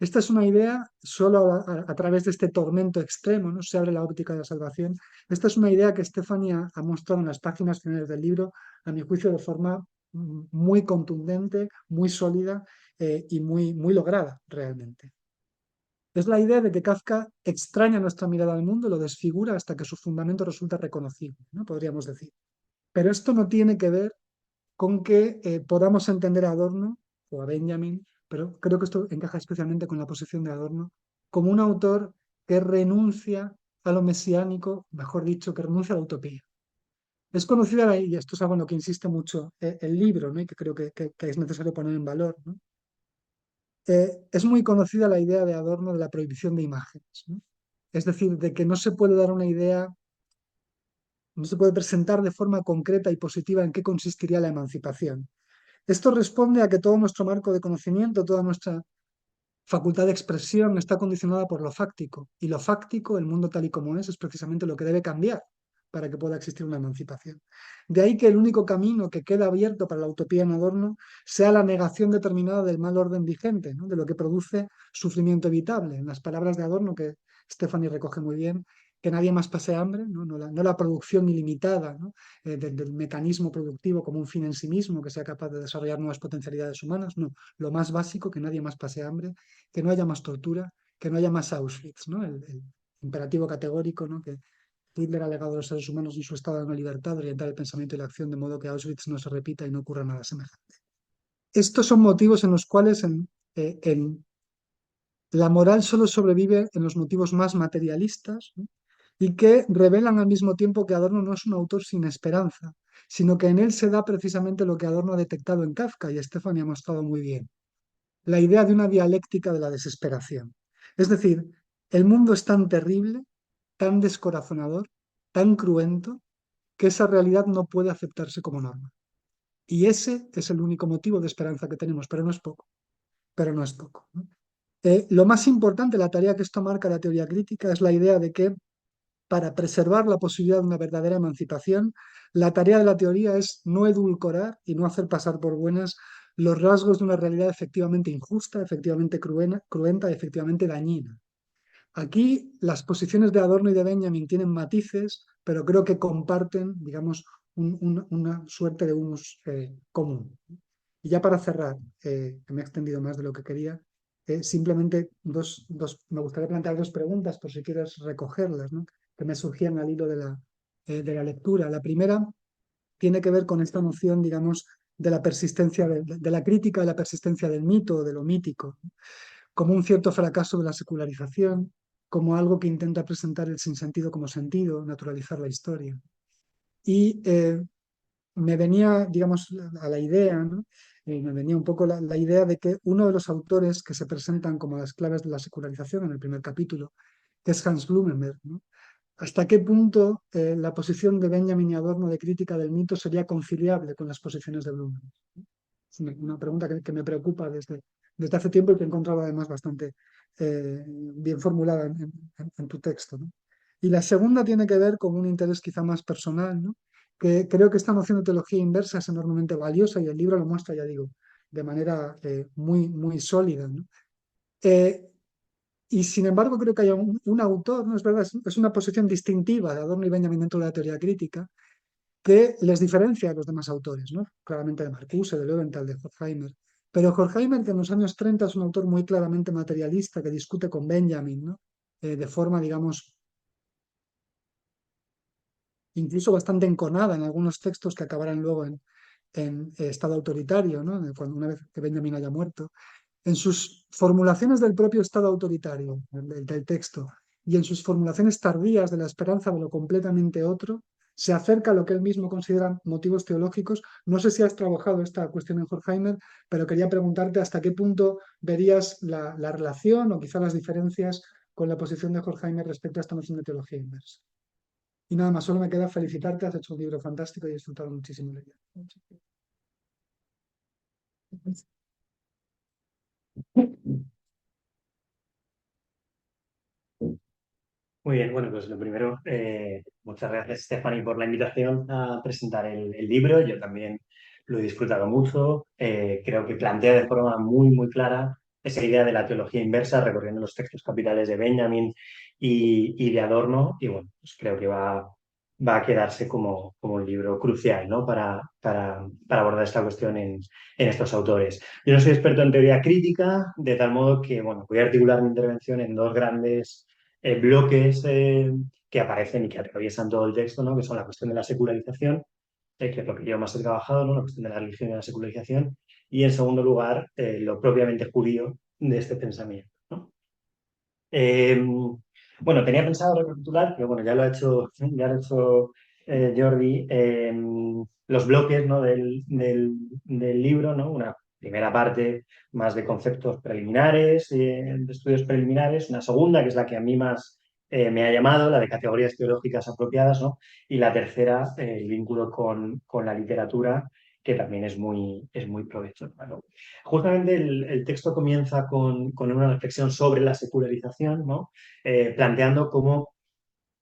Esta es una idea, solo a través de este tormento extremo, ¿no?, se abre la óptica de la salvación. Esta es una idea que Stefani ha mostrado en las páginas finales del libro, a mi juicio, de forma muy contundente, muy sólida y muy lograda realmente. Es la idea de que Kafka extraña nuestra mirada al mundo, lo desfigura hasta que su fundamento resulta reconocible, ¿no?, podríamos decir. Pero esto no tiene que ver con que podamos entender a Adorno o a Benjamin, pero creo que esto encaja especialmente con la posición de Adorno, como un autor que renuncia a lo mesiánico, mejor dicho, que renuncia a la utopía. Es conocida, y esto es algo en lo que insiste mucho el libro, ¿no?, y que creo que es necesario poner en valor, ¿no? Es muy conocida la idea de Adorno de la prohibición de imágenes, ¿no? Es decir, de que no se puede dar una idea, no se puede presentar de forma concreta y positiva en qué consistiría la emancipación. Esto responde a que todo nuestro marco de conocimiento, toda nuestra facultad de expresión está condicionada por lo fáctico. Y lo fáctico, el mundo tal y como es precisamente lo que debe cambiar para que pueda existir una emancipación. De ahí que el único camino que queda abierto para la utopía en Adorno sea la negación determinada del mal orden vigente, ¿no?, de lo que produce sufrimiento evitable. En las palabras de Adorno, que Stephanie recoge muy bien, que nadie más pase hambre, no la producción ilimitada, ¿no?, del mecanismo productivo como un fin en sí mismo, que sea capaz de desarrollar nuevas potencialidades humanas, no, lo más básico, que nadie más pase hambre, que no haya más tortura, que no haya más Auschwitz, ¿no? El imperativo categórico, ¿no?, que Hitler ha legado a los seres humanos en su estado de no libertad, orientar el pensamiento y la acción de modo que Auschwitz no se repita y no ocurra nada semejante. Estos son motivos en los cuales la moral solo sobrevive en los motivos más materialistas, ¿no?, y que revelan al mismo tiempo que Adorno no es un autor sin esperanza, sino que en él se da precisamente lo que Adorno ha detectado en Kafka y Stefani ha mostrado muy bien: la idea de una dialéctica de la desesperación. Es decir, el mundo es tan terrible, tan descorazonador, tan cruento, que esa realidad no puede aceptarse como norma. Y ese es el único motivo de esperanza que tenemos, pero no es poco, pero no es poco, ¿no? Lo más importante, la tarea que esto marca la teoría crítica, es la idea de que para preservar la posibilidad de una verdadera emancipación, la tarea de la teoría es no edulcorar y no hacer pasar por buenas los rasgos de una realidad efectivamente injusta, efectivamente cruenta y efectivamente dañina. Aquí las posiciones de Adorno y de Benjamin tienen matices, pero creo que comparten, digamos, una suerte de humus común. Y ya para cerrar, que me he extendido más de lo que quería, simplemente me gustaría plantear dos preguntas por si quieres recogerlas, ¿no?, que me surgían al hilo de la lectura. La primera tiene que ver con esta noción, digamos, de la persistencia, de la crítica de la persistencia del mito o de lo mítico, como un cierto fracaso de la secularización, como algo que intenta presentar el sinsentido como sentido, naturalizar la historia. Y me venía, digamos, a la idea, ¿no? Me venía un poco la idea de que uno de los autores que se presentan como las claves de la secularización en el primer capítulo, que es Hans Blumenberg, ¿no? ¿Hasta qué punto la posición de Benjamin y Adorno de crítica del mito sería conciliable con las posiciones de Blumenberg? Es una pregunta que me preocupa desde hace tiempo y que he encontrado además bastante bien formulada en tu texto, ¿no? Y la segunda tiene que ver con un interés quizá más personal, ¿no? Que creo que esta noción de teología inversa es enormemente valiosa y el libro lo muestra, ya digo, de manera muy, muy sólida, ¿no? Eh, y sin embargo creo que hay un autor, ¿no? Es verdad, es una posición distintiva de Adorno y Benjamin dentro de la teoría crítica, que les diferencia a los demás autores, ¿no? Claramente de Marcuse, de Löwenthal, de Horkheimer. Pero Horkheimer, que en los años 30 es un autor muy claramente materialista, que discute con Benjamin, ¿no? De forma, digamos, incluso bastante enconada en algunos textos que acabarán luego en Estado autoritario, ¿no? Cuando, una vez que Benjamin haya muerto. En sus formulaciones del propio Estado autoritario, del texto, y en sus formulaciones tardías de la esperanza de lo completamente otro, se acerca a lo que él mismo considera motivos teológicos. No sé si has trabajado esta cuestión en Horkheimer, pero quería preguntarte hasta qué punto verías la relación o quizá las diferencias con la posición de Horkheimer respecto a esta noción de teología inversa. Y nada más, solo me queda felicitarte, has hecho un libro fantástico y he disfrutado muchísimo de ello. Muy bien, bueno, pues lo primero, muchas gracias, Stephanie, por la invitación a presentar el libro. Yo también lo he disfrutado mucho. Creo que plantea de forma muy, muy clara esa idea de la teología inversa, recorriendo los textos capitales de Benjamin y de Adorno. Y bueno, pues creo que va a quedarse como un libro crucial, ¿no? Para abordar esta cuestión en estos autores. Yo no soy experto en teoría crítica, de tal modo que, bueno, voy a articular mi intervención en dos grandes bloques que aparecen y que atraviesan todo el texto, ¿no? Que son la cuestión de la secularización, que es lo que yo más he trabajado, ¿no? La cuestión de la religión y la secularización, y en segundo lugar, lo propiamente judío de este pensamiento, ¿no? Eh, bueno, tenía pensado recapitular, pero bueno, ya lo ha hecho Jordi, los bloques, ¿no? del libro, ¿no? Una primera parte más de conceptos preliminares, de estudios preliminares, una segunda, que es la que a mí más me ha llamado, la de categorías teológicas apropiadas, ¿no? Y la tercera, el vínculo con la literatura, que también es muy provechoso, ¿no? Justamente el texto comienza con una reflexión sobre la secularización, ¿no? Planteando cómo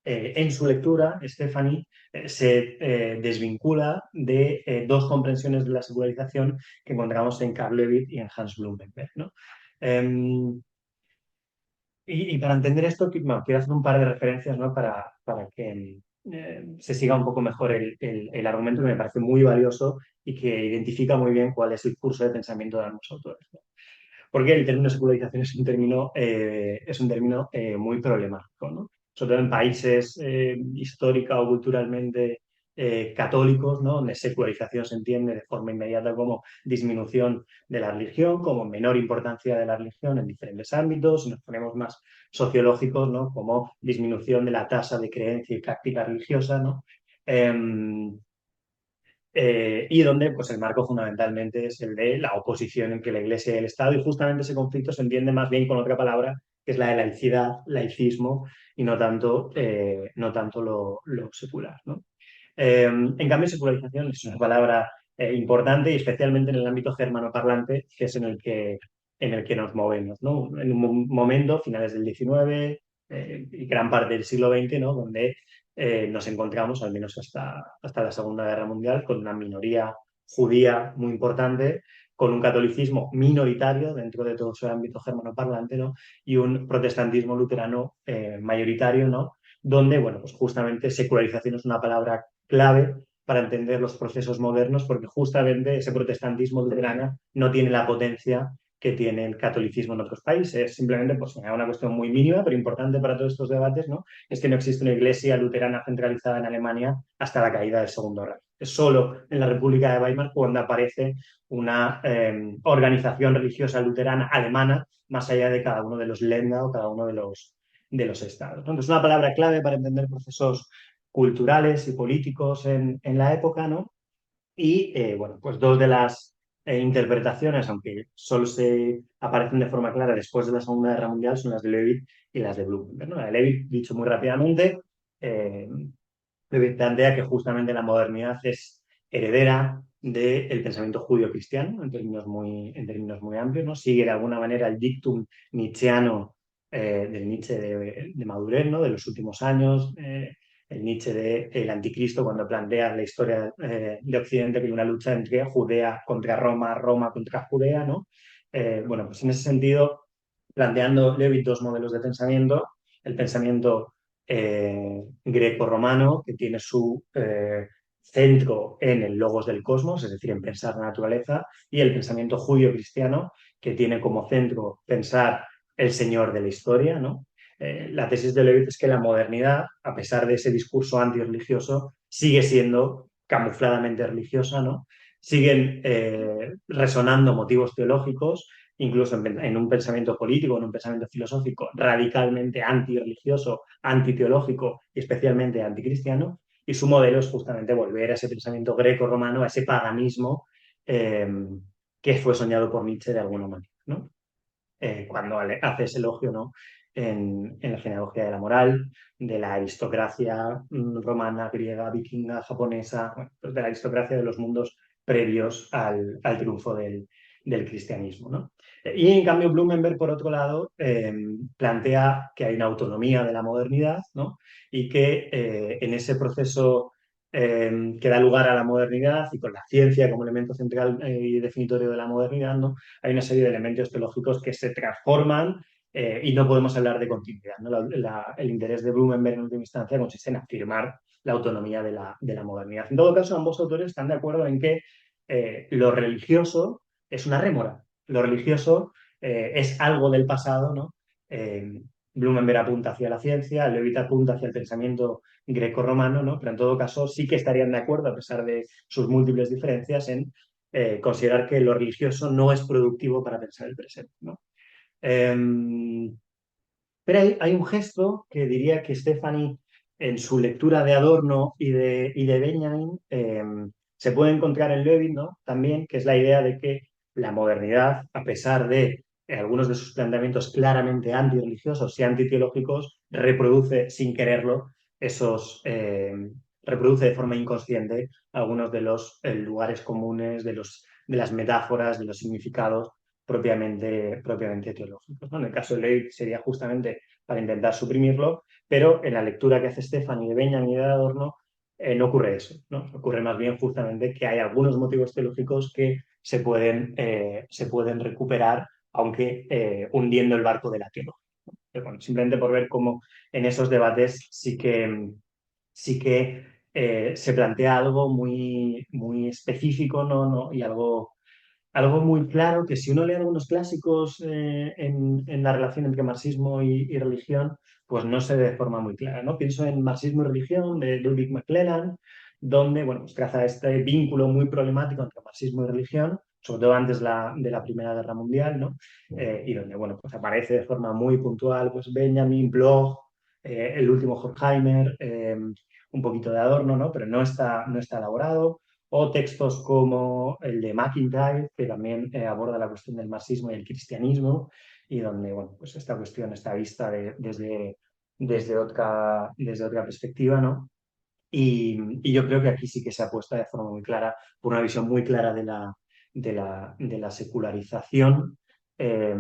en su lectura, Stephanie se desvincula de dos comprensiones de la secularización que encontramos en Karl Lewit y en Hans Blumenberg, ¿no? Y para entender esto, bueno, quiero hacer un par de referencias, ¿no? para que se siga un poco mejor el argumento que me parece muy valioso y que identifica muy bien cuál es el curso de pensamiento de ambos autores, ¿no? Porque el término secularización es un término muy problemático, ¿no? Sobre todo en países histórica o culturalmente católicos, ¿no? Donde secularización se entiende de forma inmediata como disminución de la religión, como menor importancia de la religión en diferentes ámbitos, y nos ponemos más sociológicos, ¿no? Como disminución de la tasa de creencia y práctica religiosa, ¿no? Y donde pues, el marco fundamentalmente es el de la oposición entre la Iglesia y el Estado, y justamente ese conflicto se entiende más bien con otra palabra, que es la de laicidad, laicismo, y no tanto lo secular, ¿no? En cambio, secularización es una palabra importante y especialmente en el ámbito germanoparlante, que es en el que nos movemos, ¿no? En un momento, finales del XIX y gran parte del siglo XX, ¿no? Donde nos encontramos, al menos hasta la Segunda Guerra Mundial, con una minoría judía muy importante, con un catolicismo minoritario dentro de todo su ámbito germanoparlante, ¿no? Y un protestantismo luterano mayoritario, ¿no? Donde, bueno, pues justamente secularización es una palabra clave para entender los procesos modernos, porque justamente ese protestantismo luterano no tiene la potencia que tiene el catolicismo en otros países. Simplemente, pues, una cuestión muy mínima, pero importante para todos estos debates, ¿no? Es que no existe una iglesia luterana centralizada en Alemania hasta la caída del Segundo Reich. Es solo en la República de Weimar cuando aparece una organización religiosa luterana alemana, más allá de cada uno de los Länder o cada uno de los estados, ¿no? Entonces, una palabra clave para entender procesos culturales y políticos en la época, ¿no? Y bueno, pues dos de las interpretaciones, aunque solo se aparecen de forma clara después de la Segunda Guerra Mundial, son las de Levitt y las de Blumenberg, ¿no? La de Levitt, dicho muy rápidamente, eh, plantea que justamente la modernidad es heredera del pensamiento judío-cristiano en términos muy amplios, ¿no? Sigue de alguna manera el dictum nietzscheano del Nietzsche de madurez, ¿no? De los últimos años, el Nietzsche de el anticristo cuando plantea la historia de Occidente como una lucha entre Judea contra Roma, Roma contra Judea, ¿no? Bueno, pues en ese sentido, planteando Levitt dos modelos de pensamiento, el pensamiento greco-romano, que tiene su centro en el logos del cosmos, es decir, en pensar la naturaleza, y el pensamiento judío-cristiano, que tiene como centro pensar el Señor de la historia, ¿no? La tesis de Levitt es que la modernidad, a pesar de ese discurso antirreligioso, sigue siendo camufladamente religiosa, ¿no? Siguen resonando motivos teológicos, incluso en un pensamiento político, en un pensamiento filosófico radicalmente antirreligioso, antiteológico y especialmente anticristiano, y su modelo es justamente volver a ese pensamiento greco-romano, a ese paganismo eh, que fue soñado por Nietzsche de alguna manera, ¿no? Cuando hace ese elogio, ¿no? En la genealogía de la moral, de la aristocracia romana, griega, vikinga, japonesa, bueno, pues de la aristocracia de los mundos previos al triunfo del cristianismo, ¿no? Y en cambio Blumenberg, por otro lado, plantea que hay una autonomía de la modernidad, ¿no? Y que en ese proceso que da lugar a la modernidad y con la ciencia como elemento central y definitorio de la modernidad, ¿no? Hay una serie de elementos teológicos que se transforman y no podemos hablar de continuidad, ¿no? El interés de Blumenberg en última instancia consiste en afirmar la autonomía de la modernidad. En todo caso, ambos autores están de acuerdo en que lo religioso es una rémora, lo religioso es algo del pasado, ¿no? Blumenberg apunta hacia la ciencia, Levitt apunta hacia el pensamiento greco-romano, ¿no? Pero en todo caso sí que estarían de acuerdo, a pesar de sus múltiples diferencias, en considerar que lo religioso no es productivo para pensar el presente, ¿no? Pero hay un gesto que diría que Stephanie, en su lectura de Adorno y de Benjamin, se puede encontrar en Levitt, ¿no? También, que es la idea de que la modernidad, a pesar de algunos de sus planteamientos claramente antirreligiosos y antiteológicos, reproduce sin quererlo reproduce de forma inconsciente algunos de los lugares comunes, de las metáforas, de los significados propiamente teológicos, ¿no? En el caso de Levitt sería justamente para intentar suprimirlo, pero en la lectura que hace Stefani de Benjamin y de Adorno no ocurre eso, ¿no? Ocurre más bien justamente que hay algunos motivos teológicos que se pueden recuperar, aunque hundiendo el barco de la teología. Pero bueno, simplemente por ver cómo en esos debates sí que se plantea algo muy, muy específico, ¿no? ¿No? Y algo muy claro que si uno lee algunos clásicos en la relación entre marxismo y religión, pues no se ve de forma muy clara, ¿no? Pienso en Marxismo y religión de Ludwig McClelland, donde, bueno, pues traza este vínculo muy problemático entre marxismo y religión, sobre todo antes de la Primera Guerra Mundial, ¿no? Y donde, bueno, pues aparece de forma muy puntual, pues Benjamin, Bloch, el último Horkheimer, un poquito de Adorno, ¿no? Pero no está elaborado o textos como el de McIntyre, que también aborda la cuestión del marxismo y el cristianismo, y donde, bueno, pues esta cuestión está vista desde otra perspectiva, ¿no? Y yo creo que aquí sí que se apuesta de forma muy clara, por una visión muy clara de la secularización, eh,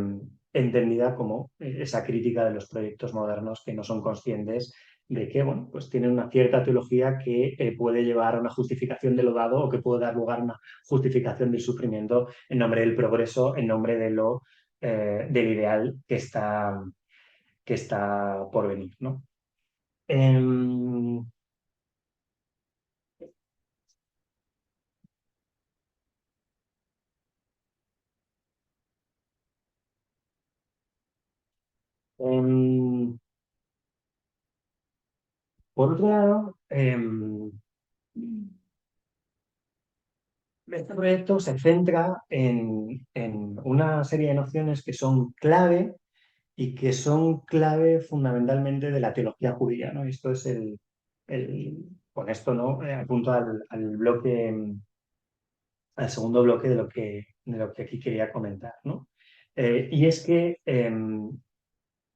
entendida como esa crítica de los proyectos modernos que no son conscientes de que, bueno, pues tienen una cierta teología que puede llevar a una justificación de lo dado o que puede dar lugar a una justificación del sufrimiento en nombre del progreso, en nombre del ideal que está por venir, ¿no? Em, em, por otro lado, este proyecto se centra en una serie de nociones que son clave y que son clave fundamentalmente de la teología judía, ¿no? Y esto es con esto, ¿no? Apunto al bloque, al segundo bloque de lo que aquí quería comentar, ¿no? Y es que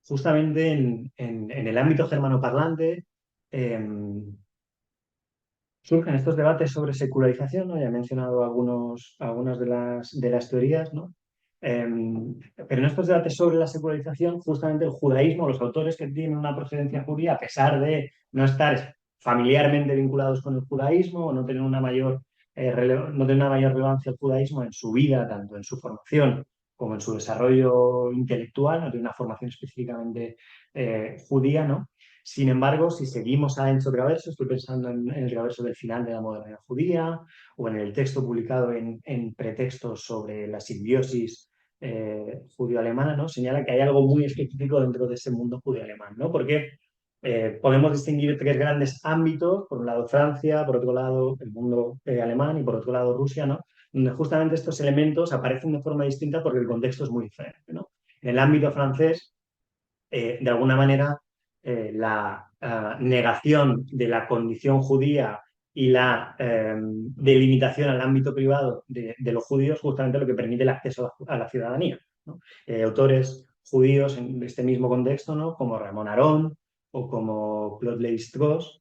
justamente en el ámbito germanoparlante surgen estos debates sobre secularización, ¿no? Ya he mencionado algunas de las teorías, ¿no? Pero en estos debates sobre la secularización, justamente el judaísmo, los autores que tienen una procedencia judía, a pesar de no estar familiarmente vinculados con el judaísmo o no tener una mayor relevancia el judaísmo en su vida, tanto en su formación como en su desarrollo intelectual, no tiene una formación específicamente judía, ¿no? Sin embargo, si seguimos a Enzo Traverso, estoy pensando en el Traverso del final de la modernidad judía o en el texto publicado en Pretextos sobre la simbiosis judío-alemana, ¿no? Señala que hay algo muy específico dentro de ese mundo judío-alemán, ¿no? Porque podemos distinguir tres grandes ámbitos, por un lado Francia, por otro lado el mundo alemán y por otro lado Rusia, ¿no? Donde justamente estos elementos aparecen de forma distinta porque el contexto es muy diferente, ¿no? En el ámbito francés, de alguna manera, la negación de la condición judía y la delimitación al ámbito privado de los judíos, justamente lo que permite el acceso a la ciudadanía, ¿no? Autores judíos en este mismo contexto, ¿no? Como Ramón Aron o como Claude Lévi-Strauss,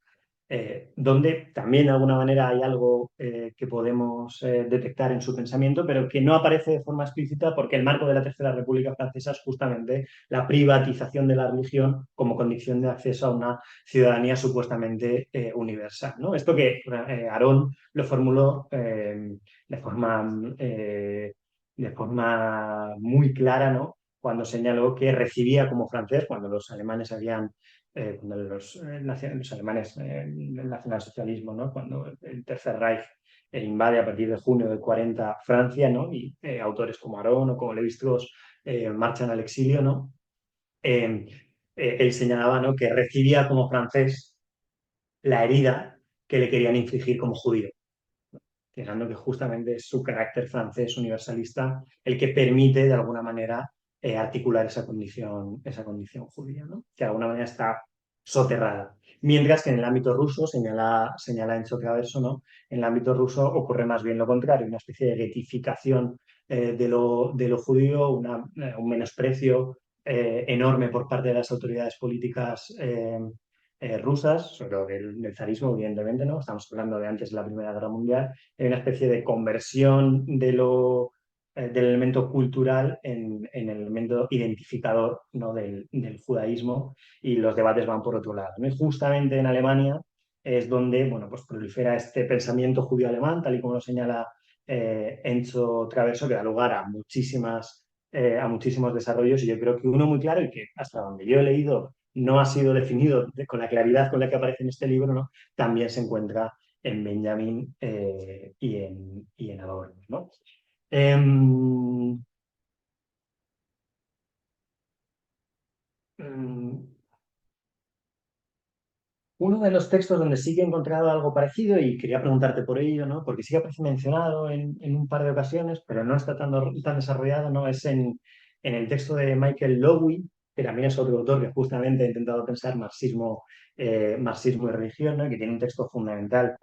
donde también de alguna manera hay algo que podemos detectar en su pensamiento, pero que no aparece de forma explícita porque el marco de la Tercera República Francesa es justamente la privatización de la religión como condición de acceso a una ciudadanía supuestamente universal, ¿no? Esto que Aron lo formuló de forma muy clara, ¿no? Cuando señaló que recibía como francés, cuando los alemanes cuando los alemanes, el nacionalsocialismo, ¿no? Cuando el Tercer Reich invade a partir de junio del 40 Francia, ¿no? Y autores como Aron o como Lévi-Strauss marchan al exilio, ¿no? Eh, Él señalaba, ¿no? Que recibía como francés la herida que le querían infligir como judío, señalando que justamente es su carácter francés universalista el que permite de alguna manera articular esa condición judía, ¿no? Que de alguna manera está soterrada. Mientras que en el ámbito ruso, señala Enzo Traverso, ¿no? En el ámbito ruso ocurre más bien lo contrario, una especie de getificación de lo judío, un menosprecio enorme por parte de las autoridades políticas rusas, sobre todo del zarismo, evidentemente, ¿no? Estamos hablando de antes de la Primera Guerra Mundial. Hay una especie de conversión del elemento cultural en el elemento identificador, ¿no? del judaísmo, y los debates van por otro lado, ¿no? Y justamente en Alemania es donde, bueno, pues prolifera este pensamiento judío alemán, tal y como lo señala Enzo Traverso, que da lugar a muchísimos desarrollos, y yo creo que uno muy claro y que hasta donde yo he leído no ha sido definido con la claridad con la que aparece en este libro, ¿no? También se encuentra en Benjamin y en Adorno, ¿no? Em, mm, Uno de los textos donde sí que he encontrado algo parecido y quería preguntarte por ello, ¿no? Porque sí que aparece mencionado en un par de ocasiones, pero no está tan desarrollado, ¿no? Es en el texto de Michael Lowy, que también es otro autor que justamente ha intentado pensar marxismo y religión, ¿no? Y que tiene un texto fundamental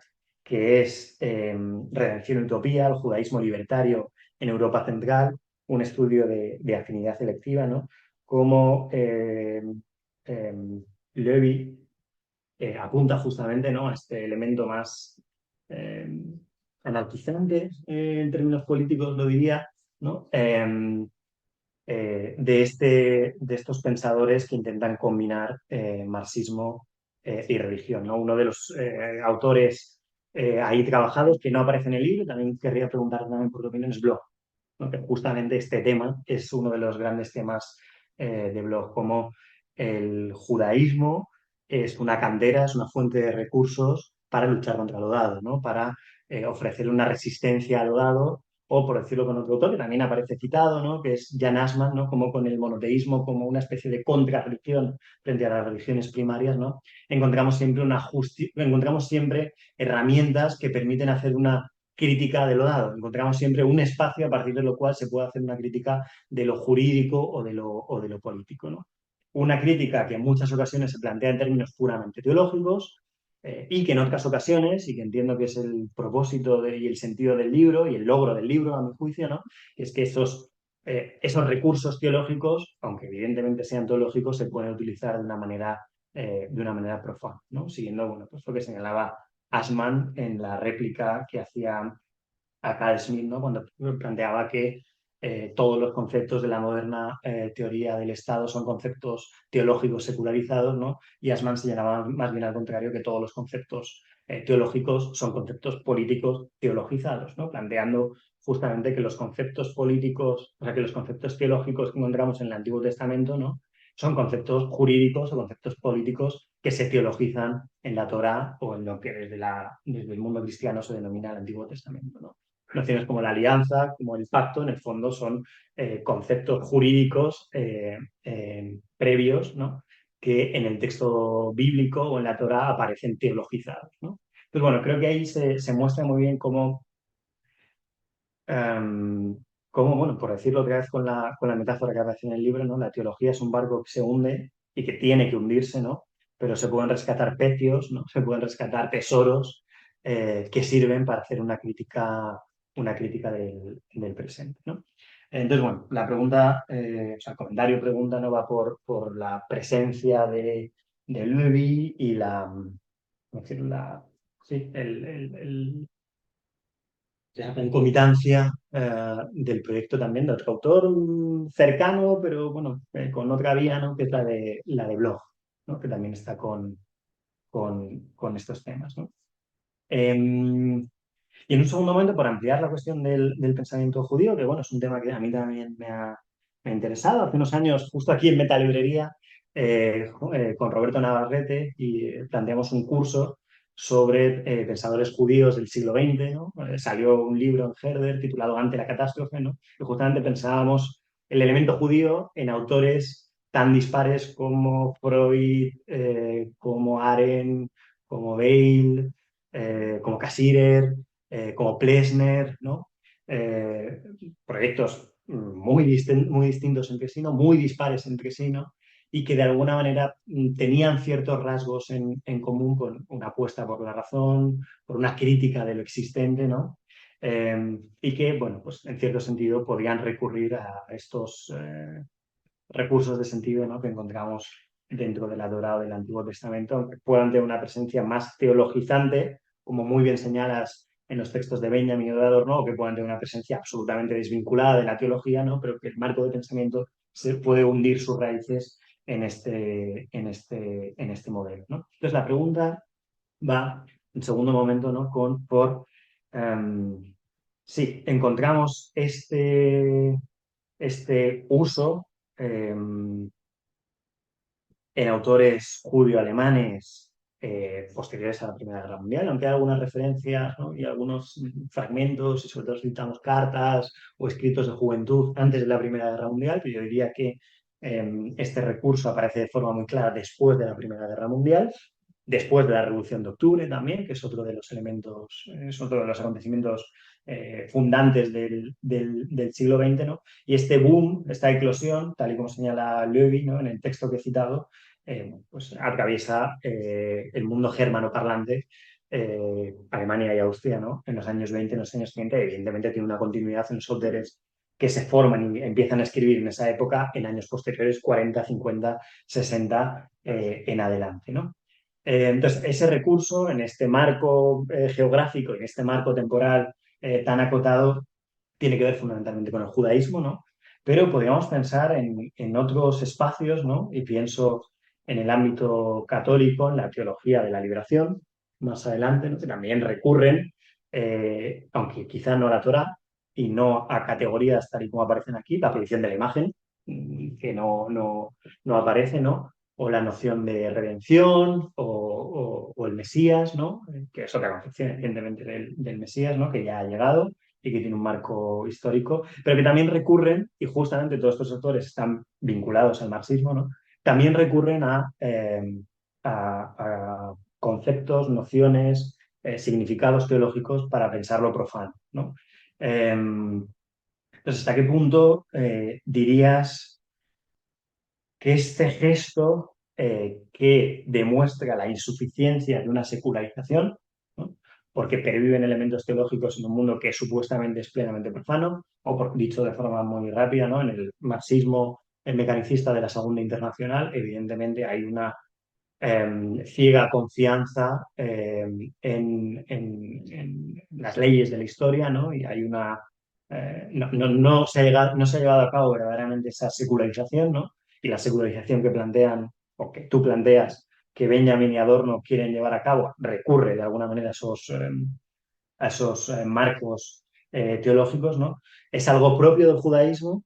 que es Redención y Utopía, el judaísmo libertario en Europa Central, un estudio de afinidad selectiva, ¿no? Como Levy apunta justamente, ¿no? A este elemento más eh, anarquizante, en términos políticos lo diría, ¿no? De estos pensadores que intentan combinar marxismo y religión, ¿no? Uno de los autores ahí trabajados que no aparece en el libro, también querría preguntar también por tu opinión, es Bloch, ¿no? Que justamente este tema es uno de los grandes temas de Bloch, como el judaísmo es una cantera, es una fuente de recursos para luchar contra lo dado, ¿no? Para ofrecer una resistencia a lo dado, o por decirlo con otro autor que también aparece citado, ¿no? Que es Jan Assmann, ¿no? Como con el monoteísmo como una especie de contrarreligión frente a las religiones primarias, ¿no? Encontramos siempre herramientas que permiten hacer una crítica de lo dado. Encontramos siempre un espacio a partir de lo cual se puede hacer una crítica de lo jurídico o de lo político, ¿no? Una crítica que en muchas ocasiones se plantea en términos puramente teológicos, y que en otras ocasiones, y que entiendo que es el propósito y el sentido del libro y el logro del libro, a mi juicio, ¿no? Es que esos recursos teológicos, aunque evidentemente sean teológicos, se pueden utilizar de una manera profana, ¿no? Siguiendo, bueno, pues lo que señalaba Ashman en la réplica que hacía a Carl Smith, ¿no? Cuando planteaba que todos los conceptos de la moderna teoría del Estado son conceptos teológicos secularizados, ¿no? Y Ashman señalaba más bien al contrario, que todos los conceptos teológicos son conceptos políticos teologizados, ¿no? Planteando justamente que los conceptos políticos, o sea, que los conceptos teológicos que encontramos en el Antiguo Testamento, ¿no? Son conceptos jurídicos o conceptos políticos que se teologizan en la Torá o en lo que desde el mundo cristiano se denomina el Antiguo Testamento, ¿no? Nociones como la alianza, como el pacto, en el fondo son conceptos jurídicos previos, ¿no? Que en el texto bíblico o en la Torá aparecen teologizados, ¿no? Entonces, bueno, creo que ahí se muestra muy bien bueno, por decirlo otra vez con la metáfora que aparece en el libro, ¿no? La teología es un barco que se hunde y que tiene que hundirse, ¿no? Pero se pueden rescatar pecios, ¿no? Se pueden rescatar tesoros que sirven para hacer una crítica del presente, ¿no? Entonces, bueno, la pregunta, o sea, el comentario pregunta no va por la presencia de Lewy y ¿cómo decirlo? Sí, la concomitancia del proyecto también de otro autor cercano, pero bueno, con otra vía, ¿no? Que es la de Blog, ¿no? Que también está con estos temas, ¿no? Y en un segundo momento, por ampliar la cuestión del pensamiento judío, que bueno, es un tema que a mí también me ha interesado. Hace unos años, justo aquí en Metalibrería, con Roberto Navarrete, y planteamos un curso sobre pensadores judíos del siglo XX, ¿no? Salió un libro en Herder titulado Ante la catástrofe, ¿no? Y justamente pensábamos el elemento judío en autores tan dispares como Freud, como Arendt, como Weil, como Cassirer, como Plessner, ¿no? Eh, Proyectos muy distintos entre sí, ¿no? Muy dispares entre sí, ¿no? Y que de alguna manera tenían ciertos rasgos en común con una apuesta por la razón, por una crítica de lo existente, ¿no? Y que, bueno, pues en cierto sentido podían recurrir a estos recursos de sentido, ¿no? Que encontramos dentro de la Torá o del Antiguo Testamento, aunque puedan tener una presencia más teologizante, como muy bien señalas en los textos de Benjamin y de Adorno, o que puedan tener una presencia absolutamente desvinculada de la teología, ¿no? Pero que el marco de pensamiento se puede hundir sus raíces en este modelo, ¿no? Entonces la pregunta va, en segundo momento, ¿no? Sí, encontramos este uso eh, en autores judío-alemanes posteriores a la Primera Guerra Mundial, aunque hay algunas referencias, ¿no? Y algunos fragmentos, y sobre todo citamos cartas o escritos de juventud antes de la Primera Guerra Mundial, pero yo diría que este recurso aparece de forma muy clara después de la Primera Guerra Mundial, después de la Revolución de Octubre también, que es otro de los elementos, es otro de los acontecimientos fundantes del siglo XX, ¿no? Y este boom, esta eclosión, tal y como señala Lewy, ¿no? En el texto que he citado, pues atraviesa el mundo germanoparlante, Alemania y Austria, ¿no? En los años 20, en los años 30, evidentemente tiene una continuidad en los autores que se forman y empiezan a escribir en esa época en años posteriores, 40, 50, 60 en adelante, ¿no? Entonces, ese recurso en este marco geográfico y en este marco temporal tan acotado tiene que ver fundamentalmente con el judaísmo, ¿no? Pero podríamos pensar en otros espacios, ¿no? Y pienso en el ámbito católico, en la teología de la liberación, más adelante, ¿no? Que también recurren, aunque quizá no a la Torá y no a categorías tal y como aparecen aquí, la prohibición de la imagen, que no aparece, ¿no? O la noción de redención o el Mesías, ¿no? Que es otra concepción, evidentemente, del Mesías, ¿no? Que ya ha llegado y que tiene un marco histórico, pero que también recurren, y justamente todos estos autores están vinculados al marxismo, ¿no? También recurren a conceptos, nociones significados teológicos para pensar lo profano, ¿no? Entonces, ¿hasta qué punto dirías que este gesto que demuestra la insuficiencia de una secularización, ¿no? Porque perviven elementos teológicos en un mundo que supuestamente es plenamente profano, o dicho de forma muy rápida, ¿no? En el marxismo, el mecanicista de la Segunda Internacional, evidentemente hay una ciega confianza en las leyes de la historia, ¿no? Y hay una... no se ha llevado a cabo verdaderamente esa secularización, ¿no? Y la secularización que plantean, o que tú planteas, que Benjamin y Adorno quieren llevar a cabo, recurre de alguna manera a esos marcos teológicos, ¿no? Es algo propio del judaísmo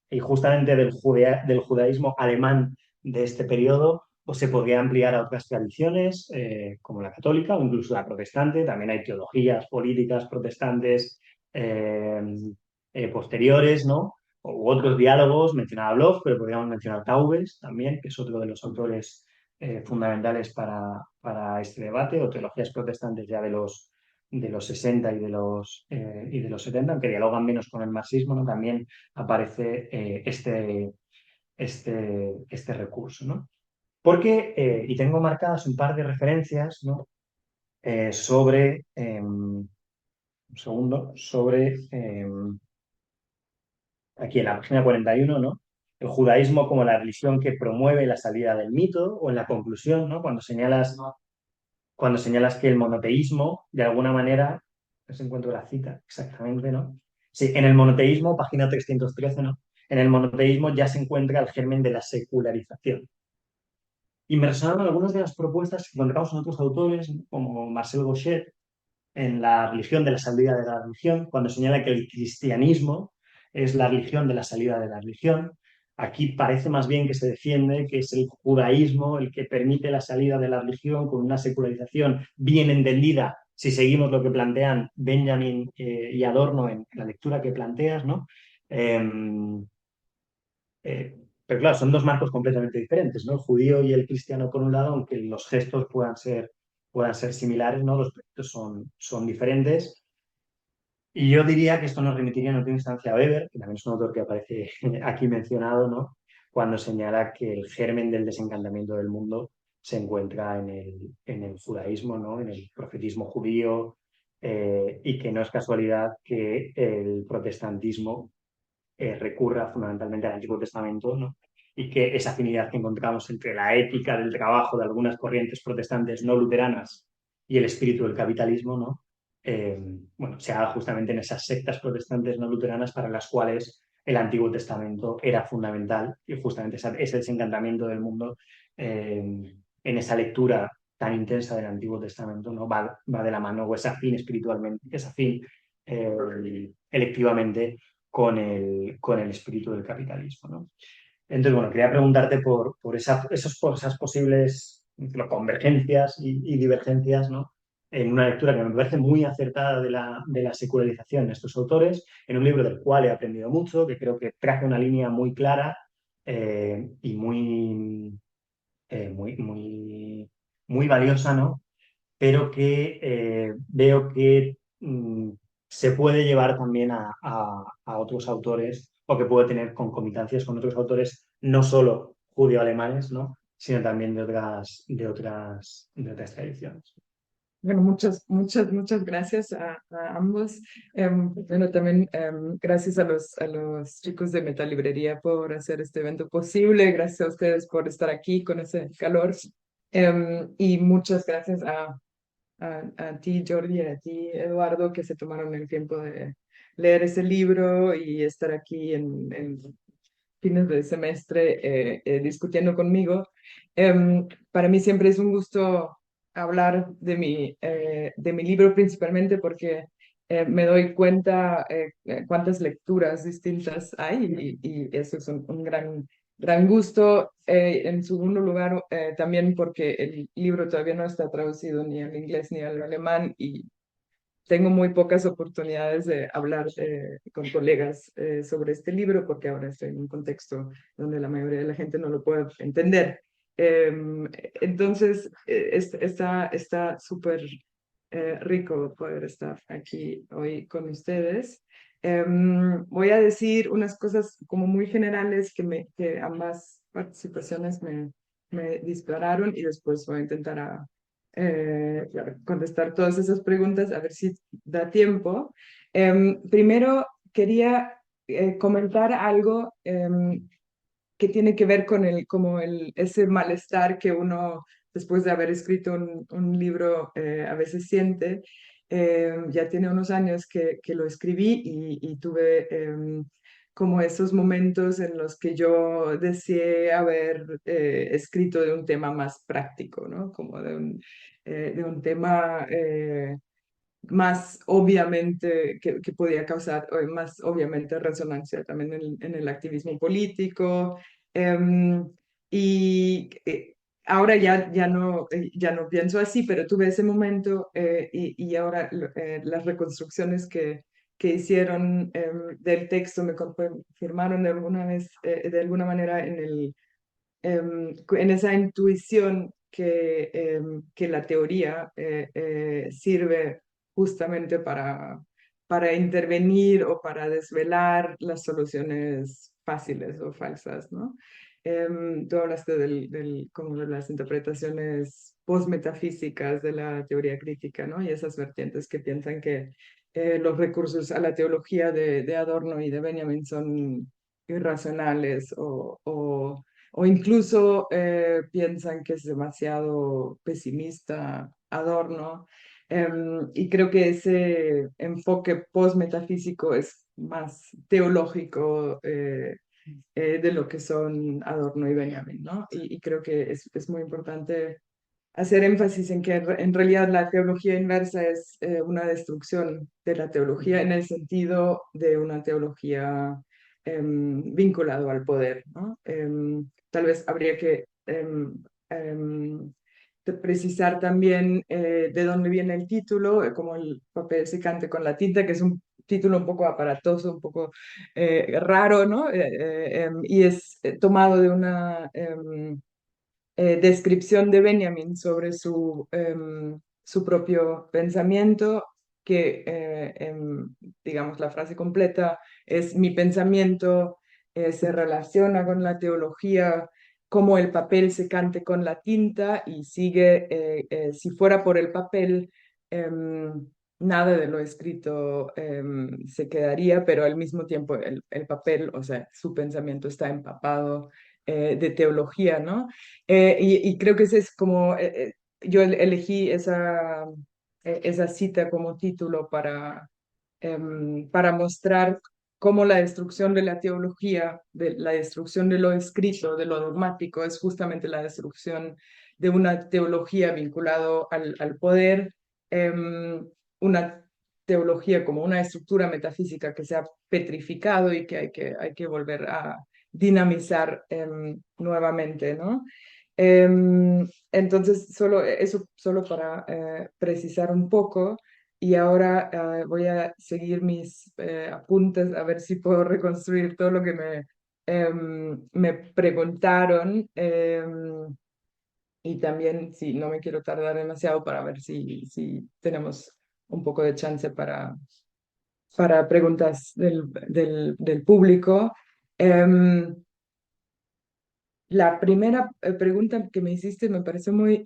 y justamente del judaísmo alemán de este periodo, pues se podría ampliar a otras tradiciones, como la católica o incluso la protestante. También hay teologías políticas protestantes eh, posteriores, ¿no? U otros diálogos, mencionaba Bloch, pero podríamos mencionar Taubes también, que es otro de los autores fundamentales para este debate, o teologías protestantes ya de los 60 y de los 70, aunque dialogan menos con el marxismo, ¿no? También aparece este recurso, ¿no? Porque, y tengo marcadas un par de referencias, ¿no? Sobre, un segundo, sobre, aquí en la página 41, ¿no? El judaísmo como la religión que promueve la salida del mito, o en la conclusión, ¿no? Cuando señalas que el monoteísmo, de alguna manera, no se encuentro la cita exactamente, ¿no? Sí, en el monoteísmo, página 313, ¿no? En el monoteísmo ya se encuentra el germen de la secularización. Y me resonaron algunas de las propuestas que encontramos en otros autores, ¿no? Como Marcel Gauchet, en La religión de la salida de la religión, cuando señala que el cristianismo es la religión de la salida de la religión. Aquí parece más bien que se defiende que es el judaísmo el que permite la salida de la religión con una secularización bien entendida, si seguimos lo que plantean Benjamin y Adorno en la lectura que planteas, ¿no? Eh, pero claro, son dos marcos completamente diferentes, ¿no? El judío y el cristiano por un lado, aunque los gestos puedan ser similares, ¿no? Los proyectos son diferentes. Y yo diría que esto nos remitiría en última instancia a Weber, que también es un autor que aparece aquí mencionado, ¿no? Cuando señala que el germen del desencantamiento del mundo se encuentra en el judaísmo, ¿no? En el profetismo judío, y que no es casualidad que el protestantismo recurra fundamentalmente al Antiguo Testamento, ¿no? Y que esa afinidad que encontramos entre la ética del trabajo de algunas corrientes protestantes no luteranas y el espíritu del capitalismo, ¿no? Bueno, se haga justamente en esas sectas protestantes no luteranas para las cuales el Antiguo Testamento era fundamental y justamente ese desencantamiento del mundo en esa lectura tan intensa del Antiguo Testamento, ¿no? Va de la mano o es afín espiritualmente, es afín electivamente con el espíritu del capitalismo, ¿no? Entonces, bueno, quería preguntarte por esas posibles convergencias y divergencias, ¿no? En una lectura que me parece muy acertada de la secularización de estos autores, en un libro del cual he aprendido mucho, que creo que traza una línea muy clara y muy valiosa, ¿no? Pero que veo que se puede llevar también a otros autores o que puede tener concomitancias con otros autores, no solo judío-alemanes, ¿no? Sino también de otras tradiciones. Bueno, muchas gracias a ambos. Bueno, también gracias a los chicos de Metalibrería por hacer este evento posible. Gracias a ustedes por estar aquí con ese calor. Y muchas gracias a ti, Jordi, y a ti, Eduardo, que se tomaron el tiempo de leer ese libro y estar aquí en fines de semestre discutiendo conmigo. Para mí siempre es un gusto hablar de mi libro principalmente porque me doy cuenta cuántas lecturas distintas hay y eso es un gran gusto. En segundo lugar, también porque el libro todavía no está traducido ni al inglés ni al alemán y tengo muy pocas oportunidades de hablar con colegas sobre este libro porque ahora estoy en un contexto donde la mayoría de la gente no lo puede entender. Entonces, está súper rico poder estar aquí hoy con ustedes. Voy a decir unas cosas como muy generales que ambas participaciones me dispararon y después voy a intentar contestar todas esas preguntas a ver si da tiempo. Primero quería comentar algo que tiene que ver con ese malestar que uno, después de haber escrito un libro, a veces siente. Ya tiene unos años que lo escribí y tuve como esos momentos en los que yo deseé haber escrito de un tema más práctico, ¿no? Como de un tema más obviamente que podía causar más obviamente resonancia también en el activismo político. em, y ahora ya no pienso así, pero tuve ese momento y ahora las reconstrucciones que hicieron del texto me confirmaron de alguna vez, de alguna manera en esa intuición que la teoría sirve justamente para intervenir o para desvelar las soluciones fáciles o falsas, ¿no? Tú hablaste como de las interpretaciones postmetafísicas de la teoría crítica, ¿no? Y esas vertientes que piensan que los recursos a la teología de Adorno y de Benjamin son irracionales o incluso piensan que es demasiado pesimista Adorno. Y creo que ese enfoque post-metafísico es más teológico de lo que son Adorno y Benjamin, ¿no? Y creo que es muy importante hacer énfasis en que en realidad la teología inversa es una destrucción de la teología en el sentido de una teología vinculado al poder, ¿no? Tal vez habría que de precisar también de dónde viene el título, como el papel secante con la tinta, que es un título un poco aparatoso, un poco raro, ¿no? Y es tomado de una descripción de Benjamin sobre su propio pensamiento, que, digamos, la frase completa es: mi pensamiento se relaciona con la teología como el papel se cante con la tinta, y sigue, si fuera por el papel, nada de lo escrito se quedaría, pero al mismo tiempo el papel, o sea, su pensamiento está empapado de teología, ¿no? Y creo que ese es como, yo elegí esa cita como título para mostrar cómo la destrucción de la teología, de la destrucción de lo escrito, de lo dogmático, es justamente la destrucción de una teología vinculado al poder, una teología como una estructura metafísica que se ha petrificado y que hay que volver a dinamizar nuevamente, ¿no? Entonces, solo para precisar un poco, y ahora voy a seguir mis apuntes a ver si puedo reconstruir todo lo que me preguntaron. Y también, si no me quiero tardar demasiado, para ver si tenemos un poco de chance para preguntas del público. Em, la primera pregunta que me hiciste me pareció muy,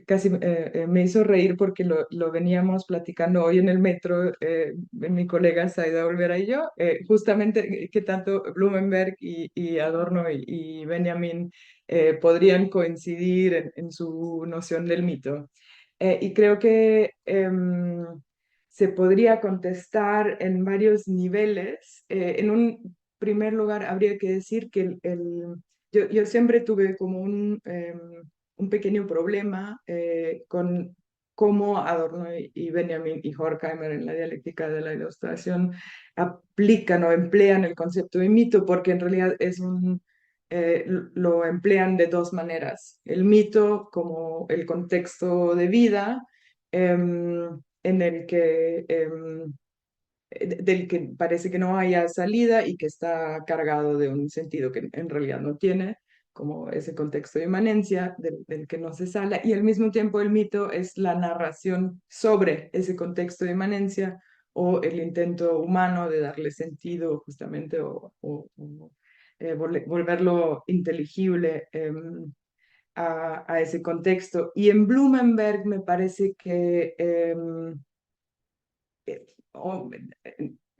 casi me hizo reír porque lo veníamos platicando hoy en el metro, mi colega Saida Olvera y yo, justamente que tanto Blumenberg y Adorno y Benjamin podrían coincidir en su noción del mito. Y creo que se podría contestar en varios niveles. En un primer lugar, habría que decir que yo siempre tuve como un pequeño problema con cómo Adorno y Benjamin y Horkheimer en la dialéctica de la ilustración aplican o emplean el concepto de mito, porque en realidad lo emplean de dos maneras. El mito como el contexto de vida en el que del que parece que no haya salida y que está cargado de un sentido que en realidad no tiene, como ese contexto de inmanencia del que no se sale, y al mismo tiempo el mito es la narración sobre ese contexto de inmanencia o el intento humano de darle sentido justamente volverlo inteligible a ese contexto. Y en Blumenberg me parece que eh, oh,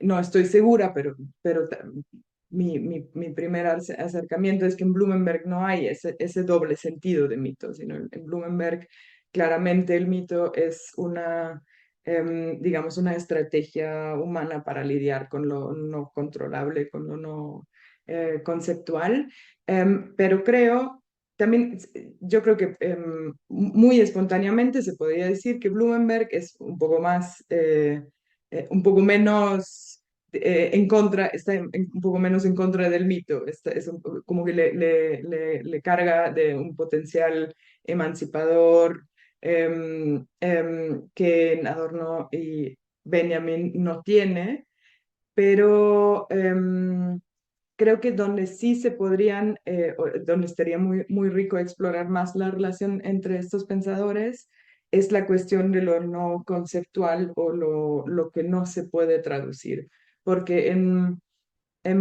no estoy segura, pero mi primer acercamiento es que en Blumenberg no hay ese doble sentido de mito, sino en Blumenberg claramente el mito es digamos, una estrategia humana para lidiar con lo no controlable, con lo no conceptual. Pero creo también, yo creo que muy espontáneamente se podría decir que Blumenberg es un poco más un poco menos en contra, está un poco menos en contra del mito, como que le carga de un potencial emancipador que Adorno y Benjamin no tiene, pero creo que donde sí se podrían, donde estaría muy rico explorar más la relación entre estos pensadores, es la cuestión de lo no conceptual o lo que no se puede traducir. Porque en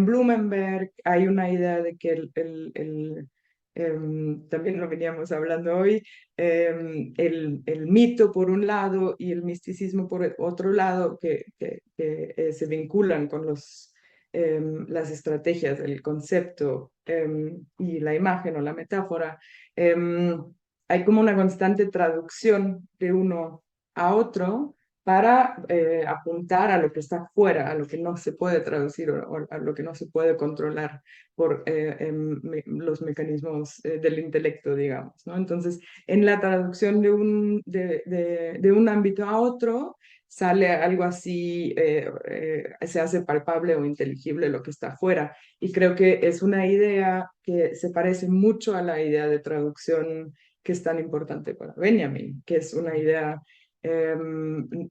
Blumenberg hay una idea de que también lo veníamos hablando hoy, el mito por un lado y el misticismo por el otro lado, que se vinculan con las estrategias, el concepto y la imagen o la metáfora. Hay como una constante traducción de uno a otro para apuntar a lo que está fuera, a lo que no se puede traducir o a lo que no se puede controlar por los mecanismos del intelecto, digamos, ¿no? Entonces, en la traducción de un ámbito a otro, sale algo así, se hace palpable o inteligible lo que está fuera. Y creo que es una idea que se parece mucho a la idea de traducción que es tan importante para Benjamin, que es una idea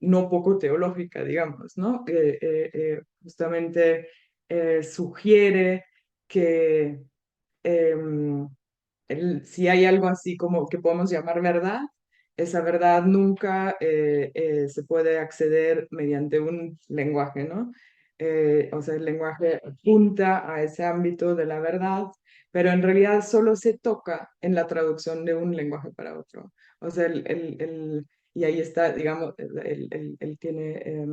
no poco teológica, digamos, ¿no? Que justamente sugiere que si hay algo así como que podemos llamar verdad, esa verdad nunca se puede acceder mediante un lenguaje, ¿no? O sea, el lenguaje apunta a ese ámbito de la verdad, pero en realidad solo se toca en la traducción de un lenguaje para otro. O sea, y ahí está, digamos, él tiene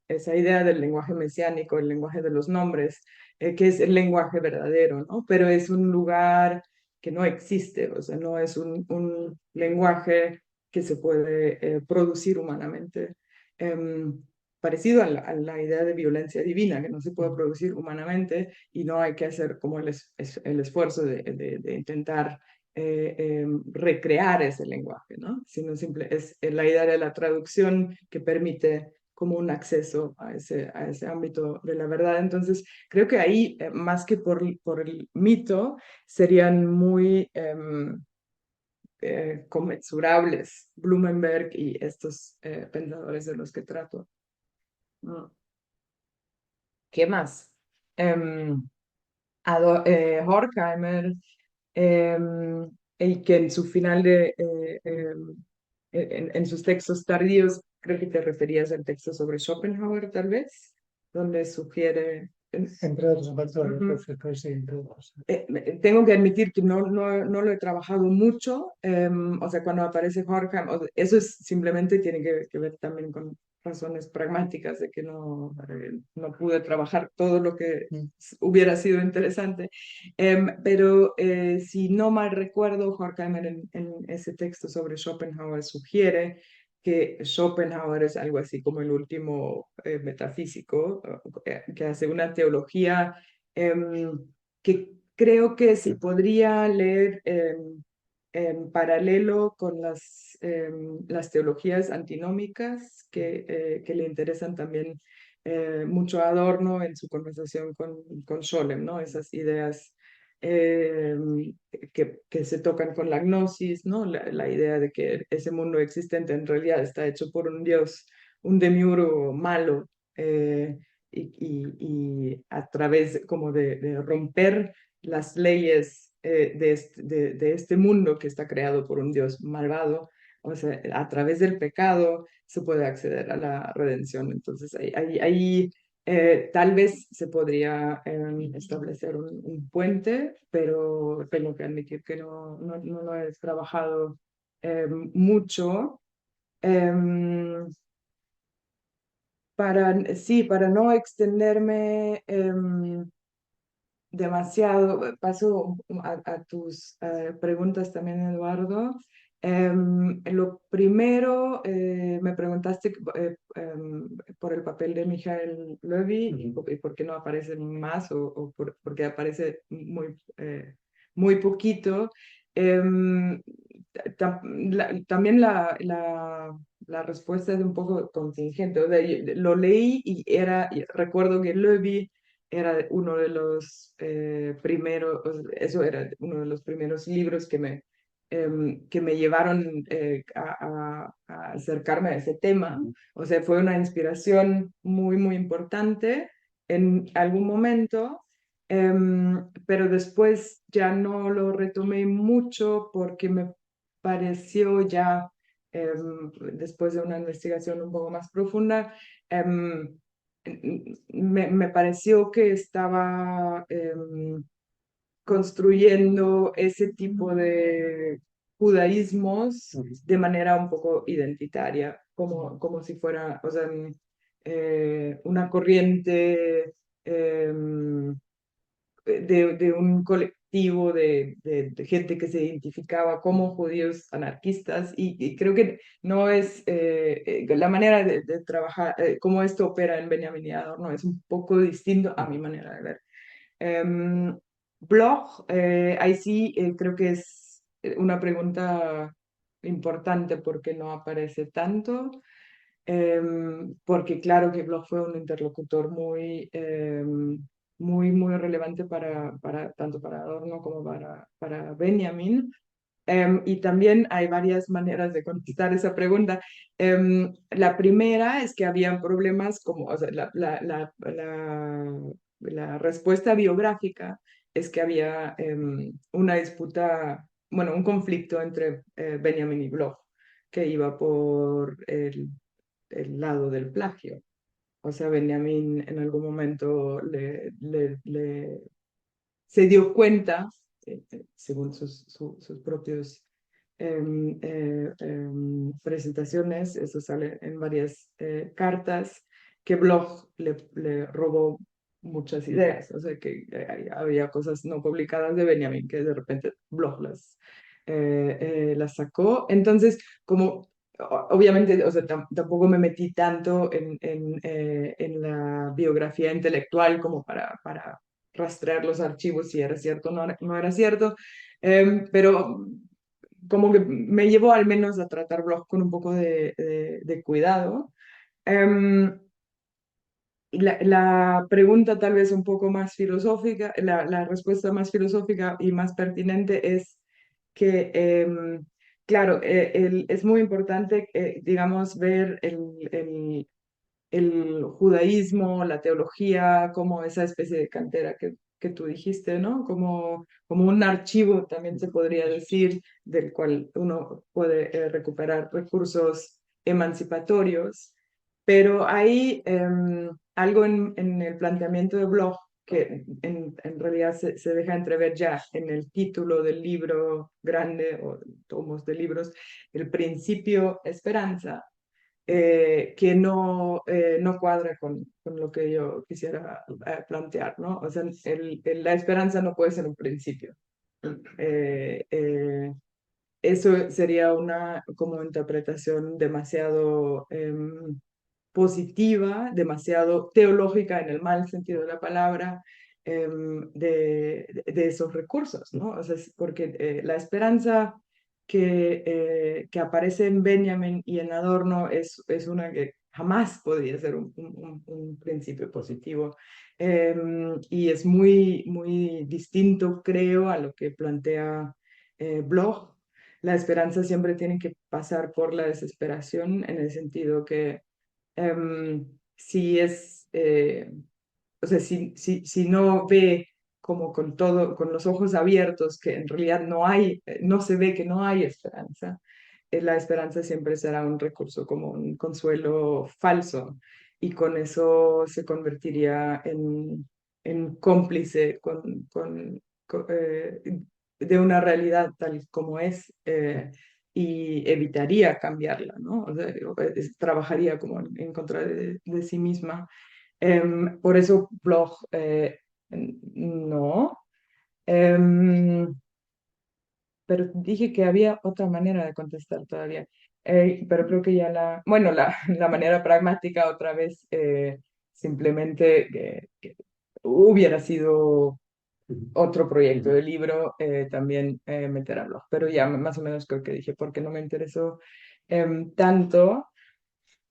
esa idea del lenguaje mesiánico, el lenguaje de los nombres, que es el lenguaje verdadero, ¿no? Pero es un lugar que no existe, o sea, no es un lenguaje que se puede producir humanamente. Em, Parecido a la idea de violencia divina, que no se puede producir humanamente y no hay que hacer como el esfuerzo de intentar recrear ese lenguaje, ¿no? Sino es la idea de la traducción que permite como un acceso a ese ámbito de la verdad. Entonces, creo que ahí, más que por el mito, serían muy conmensurables Blumenberg y estos pensadores de los que trato. Mm. ¿Qué más? Em, Horkheimer, y que en su final en sus textos tardíos, creo que te referías al texto sobre Schopenhauer, tal vez, donde sugiere... Entre otros factores, Ujú. perfecto, sí, entre otros. Tengo que admitir que no lo he trabajado mucho, o sea, cuando aparece Horkheimer, eso es simplemente tiene que ver también con razones pragmáticas de que no pude trabajar todo lo que Mm. hubiera sido interesante. Pero si no mal recuerdo, Horkheimer en ese texto sobre Schopenhauer sugiere que Schopenhauer es algo así como el último metafísico, que hace una teología que creo que se podría leer en paralelo con las teologías antinómicas que le interesan también mucho a Adorno en su conversación con Scholem, ¿no? Esas ideas eh, que se tocan con la gnosis, ¿no? La idea de que ese mundo existente en realidad está hecho por un dios, un demiurgo malo, y a través como de romper las leyes de este mundo que está creado por un Dios malvado. O sea, a través del pecado se puede acceder a la redención. Entonces, ahí tal vez se podría establecer un puente, pero tengo que admitir que no lo he trabajado mucho. Em, sí, para no extenderme demasiado, paso a tus preguntas también, Eduardo. Lo primero, me preguntaste por el papel de Michael Levy y por qué no aparece más o porque aparece muy poquito. Em, También la respuesta es un poco contingente. O sea, lo leí y recuerdo que Levy era uno de los primeros, eso era uno de los primeros libros que me llevaron a acercarme a ese tema. O sea, fue una inspiración muy importante en algún momento, pero después ya no lo retomé mucho porque me pareció ya, después de una investigación un poco más profunda, me pareció que estaba construyendo ese tipo de judaísmos de manera un poco identitaria, como si fuera, o sea, una corriente de un colectivo de gente que se identificaba como judíos anarquistas y creo que no es la manera de trabajar, cómo esto opera en Benjamin y Adorno es un poco distinto a mi manera de ver. Blog, ahí sí creo que es una pregunta importante porque no aparece tanto. Porque claro que Bloch fue un interlocutor muy relevante tanto para Adorno como para Benjamin. Y también hay varias maneras de contestar esa pregunta. La primera es que habían problemas como, o sea, la respuesta biográfica es que había una disputa, bueno, un conflicto entre Benjamin y Bloch, que iba por el lado del plagio. O sea, Benjamin en algún momento se dio cuenta, según sus propios presentaciones, eso sale en varias cartas, que Bloch le robó muchas ideas, o sea que había cosas no publicadas de Benjamin que de repente Bloch las sacó. Entonces, como obviamente, o sea, tampoco me metí tanto en la biografía intelectual como para rastrear los archivos si era cierto o no era cierto, pero como que me llevó al menos a tratar blogs con un poco de cuidado. Em, y la pregunta tal vez un poco más filosófica, la respuesta más filosófica y más pertinente es que, claro, es muy importante, digamos, ver el judaísmo, la teología, como esa especie de cantera que tú dijiste, ¿no? Como un archivo, también se podría decir, del cual uno puede recuperar recursos emancipatorios. Pero hay algo en el planteamiento de Bloch que en realidad se deja entrever ya en el título del libro grande o tomos de libros, el principio esperanza, que no cuadra con lo que yo quisiera plantear, ¿no? O sea, la esperanza no puede ser un principio. Eh, eh, Eso sería una como interpretación demasiado positiva, demasiado teológica en el mal sentido de la palabra, de esos recursos, ¿no? O sea, porque la esperanza que aparece en Benjamin y en Adorno es una que jamás podría ser un principio positivo. Y es muy distinto, creo, a lo que plantea Bloch. La esperanza siempre tiene que pasar por la desesperación en el sentido que si es, o sea, si no ve como con todo, con los ojos abiertos, que en realidad no hay, no se ve que no hay esperanza, la esperanza siempre será un recurso como un consuelo falso y con eso se convertiría en cómplice de una realidad tal como es. Y evitaría cambiarla, ¿no? O sea, trabajaría como en contra de sí misma. Por eso blog, no. Em, pero dije que había otra manera de contestar todavía. Pero creo que ya bueno, la manera pragmática otra vez, simplemente que hubiera sido otro proyecto de libro, también meter a blog. Pero ya más o menos creo que dije porque no me interesó tanto.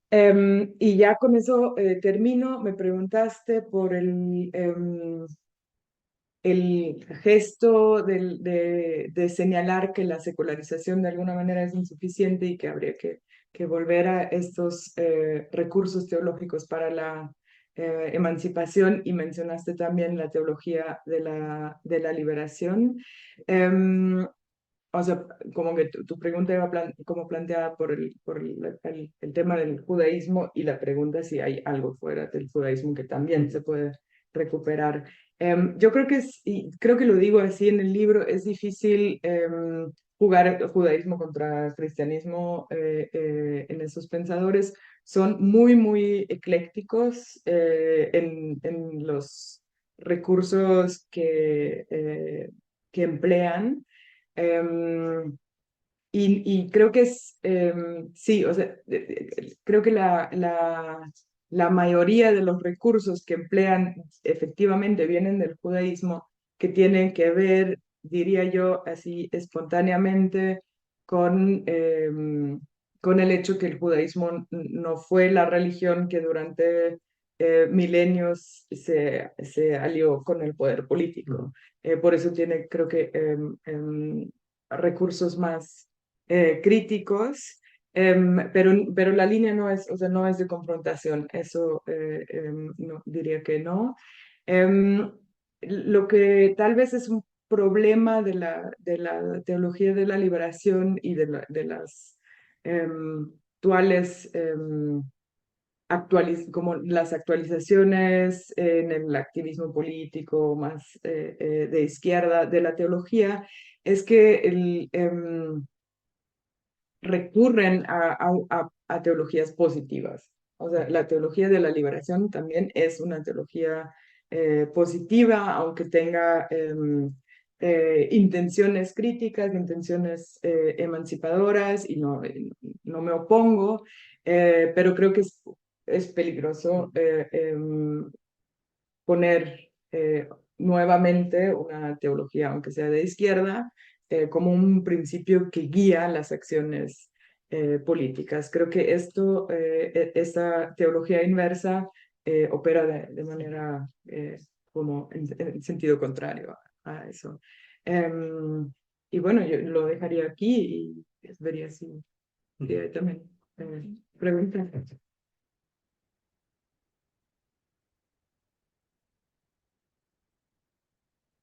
Y ya con eso termino. Me preguntaste por el gesto de señalar que la secularización de alguna manera es insuficiente y que habría que volver a estos recursos teológicos para la emancipación, y mencionaste también la teología de la liberación. Em, o sea, como que tu pregunta iba como planteada por el tema del judaísmo, y la pregunta es si hay algo fuera del judaísmo que también se puede recuperar. Yo creo y creo que lo digo así en el libro, es difícil jugar el judaísmo contra cristianismo en esos pensadores. Son muy, muy eclécticos en los recursos que emplean. Em, y creo que sí, o sea, creo que la mayoría de los recursos que emplean efectivamente vienen del judaísmo, que tienen que ver, diría yo, así espontáneamente con el hecho que el judaísmo no fue la religión que durante milenios se alió con el poder político. Por eso tiene, creo que, recursos más críticos, pero la línea no es, o sea, no es de confrontación, eso no, diría que no. Em, lo que tal vez es un problema de la teología de la liberación y de las actuales como las actualizaciones en el activismo político más de izquierda de la teología, es que recurren a teologías positivas. O sea, la teología de la liberación también es una teología positiva, aunque tenga intenciones críticas, intenciones emancipadoras, y no me opongo, pero creo que es peligroso poner nuevamente una teología, aunque sea de izquierda, como un principio que guía las acciones políticas. Creo que esta teología inversa opera de manera como en sentido contrario a eso. Y bueno, yo lo dejaría aquí y vería si hay también preguntas.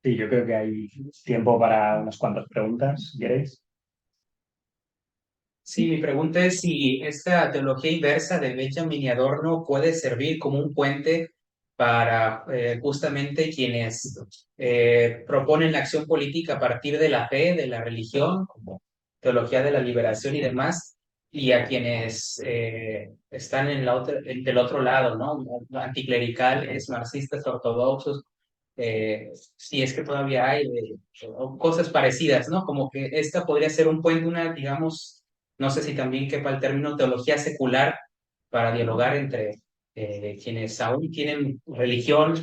Sí, yo creo que hay tiempo para unas cuantas preguntas, si queréis. Sí, mi pregunta es si esta teología inversa de Benjamin y Adorno puede servir como un puente para justamente quienes proponen la acción política a partir de la fe, de la religión, como teología de la liberación y demás, y a quienes están del otro lado, ¿no? Anticlericales, marxistas, ortodoxos, si es que todavía hay o cosas parecidas, ¿no? Como que esta podría ser un puente, digamos, no sé si también quepa el término teología secular para dialogar entre quienes aún tienen religión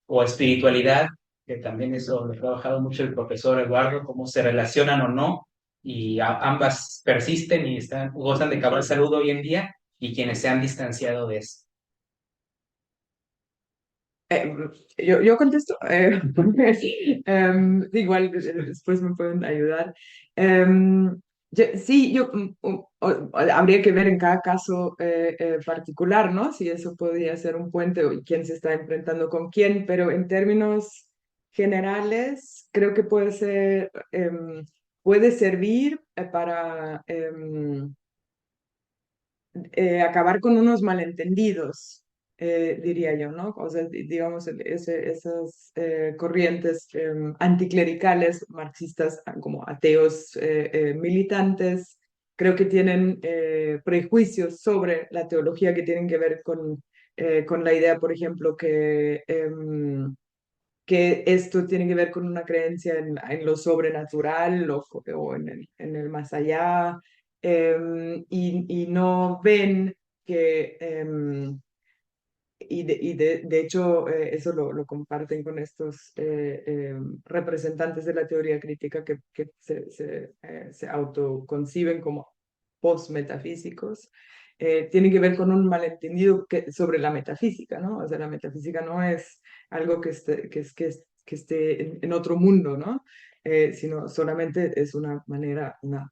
o espiritualidad, que también eso lo ha trabajado mucho el profesor Eduardo, cómo se relacionan o no, y ambas persisten y gozan de cabal salud hoy en día, y quienes se han distanciado de eso. Eh, yo contesto, igual después me pueden ayudar. Sí, habría que ver en cada caso particular, ¿no? Si eso podría ser un puente o quién se está enfrentando con quién, pero en términos generales, creo que puede servir para acabar con unos malentendidos, diría yo, ¿no? O sea, digamos, esas corrientes anticlericales, marxistas, como ateos militantes, creo que tienen prejuicios sobre la teología que tienen que ver con la idea, por ejemplo, que esto tiene que ver con una creencia en lo sobrenatural o en el más allá, y no ven que, de hecho, eso lo comparten con estos representantes de la teoría crítica que se autoconciben como postmetafísicos. Tiene que ver con un malentendido sobre la metafísica, ¿no? O sea, la metafísica no es algo que esté en otro mundo, ¿no? Sino solamente es una manera, una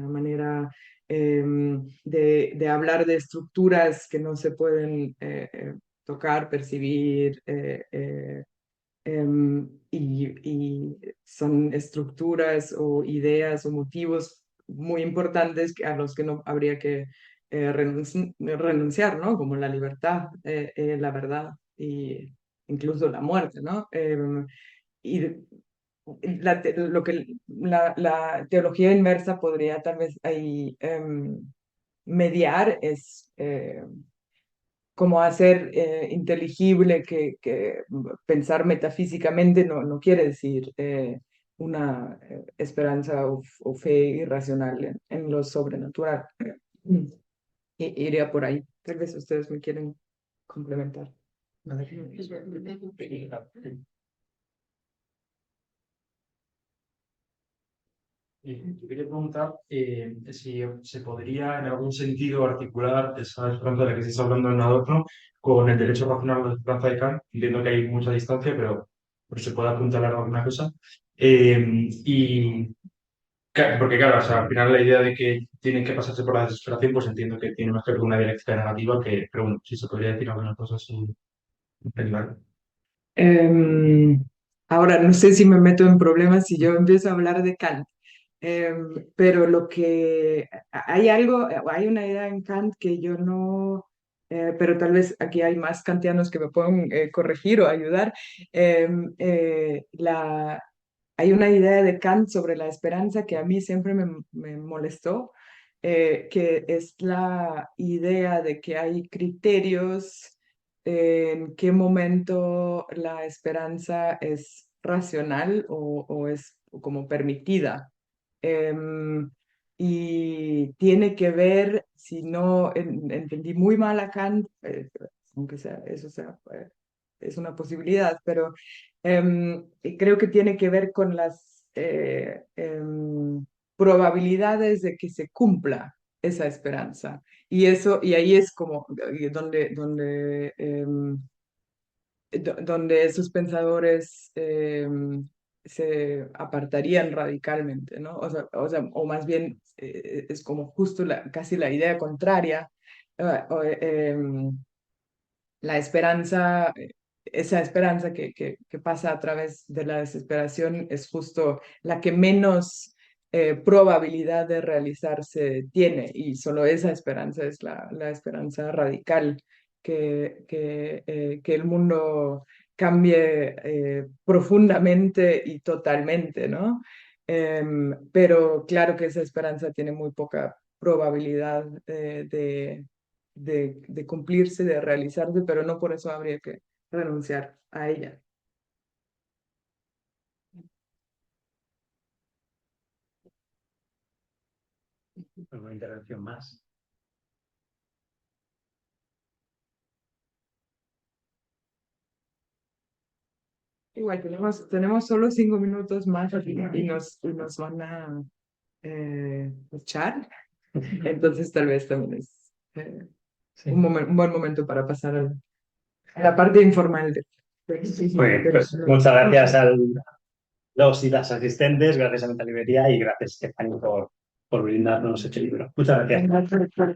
manera de hablar de estructuras que no se pueden tocar, percibir, y son estructuras o ideas o motivos muy importantes a los que no habría que renunciar, ¿no? Como la libertad, la verdad y incluso la muerte, ¿no? Y la teología inversa podría tal vez ahí mediar es como hacer inteligible que pensar metafísicamente no quiere decir una esperanza o fe irracional en lo sobrenatural. Iría por ahí. Tal vez ustedes me quieren complementar. Yo quería preguntar si se podría en algún sentido articular esa esperanza de la que se está hablando en Adorno con el derecho racional a la esperanza de Kant. Entiendo que hay mucha distancia, pero se puede apuntalar a alguna cosa. Porque claro, o sea, al final la idea de que tienen que pasarse por la desesperación, pues entiendo que tiene más que ver con una dialéctica negativa, pero bueno, si se podría decir alguna cosa así, claro. Em, Ahora, no sé si me meto en problemas si yo empiezo a hablar de Kant. Pero hay una idea en Kant que yo no, pero tal vez aquí hay más kantianos que me pueden corregir o ayudar. Hay una idea de Kant sobre la esperanza que a mí siempre me molestó, que es la idea de que hay criterios en qué momento la esperanza es racional o es como permitida. Em, y tiene que ver, si no entendí muy mal a Kant, aunque es una posibilidad, pero creo que tiene que ver con las probabilidades de que se cumpla esa esperanza. Y ahí es como donde esos pensadores se apartarían radicalmente, ¿no? O más bien es como justo casi la idea contraria. La esperanza, esa esperanza que pasa a través de la desesperación es justo la que menos probabilidad de realizarse tiene, y solo esa esperanza es la esperanza radical, que el mundo cambie profundamente y totalmente, ¿no? Pero claro que esa esperanza tiene muy poca probabilidad de cumplirse, de realizarse, pero no por eso habría que renunciar a ella. Una intervención más. Igual tenemos solo 5 minutos más y nos van a echar, entonces tal vez también es Sí. un buen momento para pasar a la parte informal. Pues muchas gracias a los y las asistentes, gracias a Metalibrería y gracias, Stephanie, por brindarnos este libro. Muchas gracias.